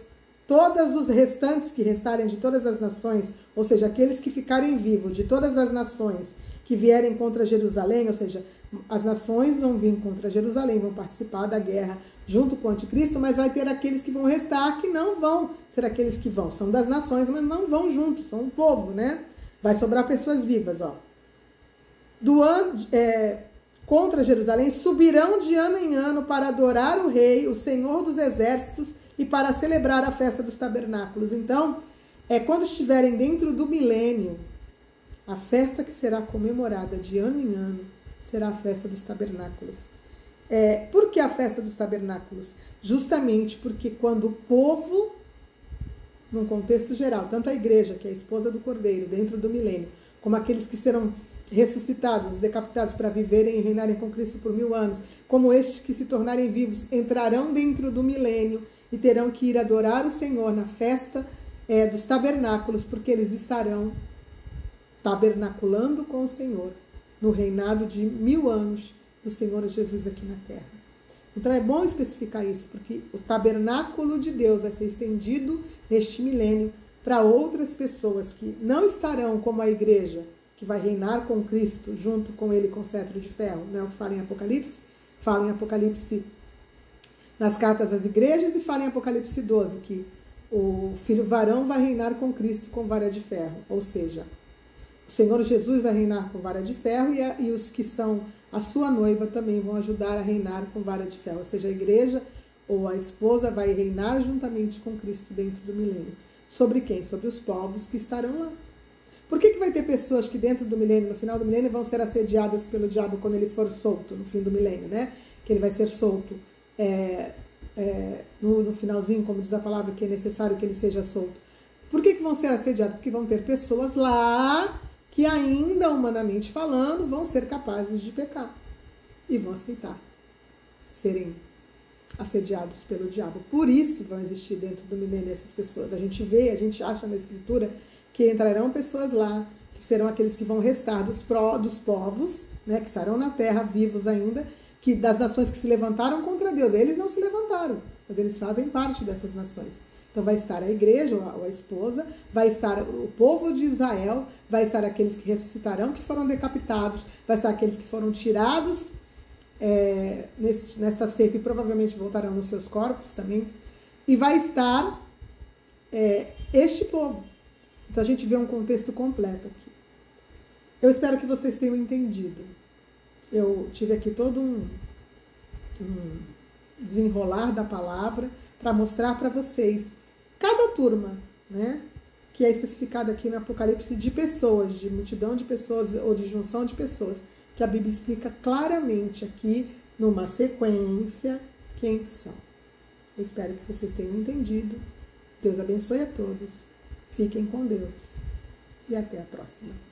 os restantes que restarem de todas as nações, ou seja, aqueles que ficarem vivos de todas as nações que vierem contra Jerusalém, ou seja, as nações vão vir contra Jerusalém, vão participar da guerra junto com o anticristo, mas vai ter aqueles que vão restar que não vão ser aqueles que vão. São das nações, mas não vão juntos, são um povo, né? Vai sobrar pessoas vivas, ó. Contra Jerusalém, subirão de ano em ano para adorar o rei, o Senhor dos exércitos, e para celebrar a festa dos tabernáculos. Então, quando estiverem dentro do milênio, a festa que será comemorada de ano em ano será a festa dos tabernáculos. Por que a festa dos tabernáculos? Justamente porque quando o povo, num contexto geral, tanto a igreja, que é a esposa do Cordeiro, dentro do milênio, como aqueles que serão ressuscitados, os decapitados, para viverem e reinarem com Cristo por 1000 anos, como estes que se tornarem vivos, entrarão dentro do milênio e terão que ir adorar o Senhor na festa dos tabernáculos, porque eles estarão tabernaculando com o Senhor no reinado de 1000 anos do Senhor Jesus aqui na terra. Então é bom especificar isso, porque o tabernáculo de Deus vai ser estendido neste milênio para outras pessoas que não estarão como a igreja, que vai reinar com Cristo, junto com ele com cetro de ferro, não é o que fala em Apocalipse? Fala em Apocalipse nas cartas às igrejas, e fala em Apocalipse 12, que o filho varão vai reinar com Cristo com vara de ferro, ou seja, o Senhor Jesus vai reinar com vara de ferro e os que são a sua noiva também vão ajudar a reinar com vara de ferro, ou seja, a igreja ou a esposa vai reinar juntamente com Cristo dentro do milênio. Sobre quem? Sobre os povos que estarão lá. Por que vai ter pessoas que dentro do milênio, no final do milênio, vão ser assediadas pelo diabo quando ele for solto, no fim do milênio, né? Que ele vai ser solto no finalzinho, como diz a palavra, que é necessário que ele seja solto. Por que vão ser assediados? Porque vão ter pessoas lá que ainda, humanamente falando, vão ser capazes de pecar e vão aceitar serem assediados pelo diabo. Por isso vão existir dentro do milênio essas pessoas. A gente acha na Escritura que entrarão pessoas lá, que serão aqueles que vão restar dos povos, né, que estarão na terra vivos ainda, que das nações que se levantaram contra Deus. Eles não se levantaram, mas eles fazem parte dessas nações. Então vai estar a igreja, ou a esposa, vai estar o povo de Israel, vai estar aqueles que ressuscitarão, que foram decapitados, vai estar aqueles que foram tirados nesta cefa e provavelmente voltarão nos seus corpos também, e vai estar este povo. Então a gente vê um contexto completo aqui. Eu espero que vocês tenham entendido. Eu tive aqui todo um desenrolar da palavra para mostrar para vocês cada turma, né, que é especificada aqui no Apocalipse, de pessoas, de multidão de pessoas ou de junção de pessoas, que a Bíblia explica claramente aqui, numa sequência, quem são. Eu espero que vocês tenham entendido. Deus abençoe a todos. Fiquem com Deus. E até a próxima.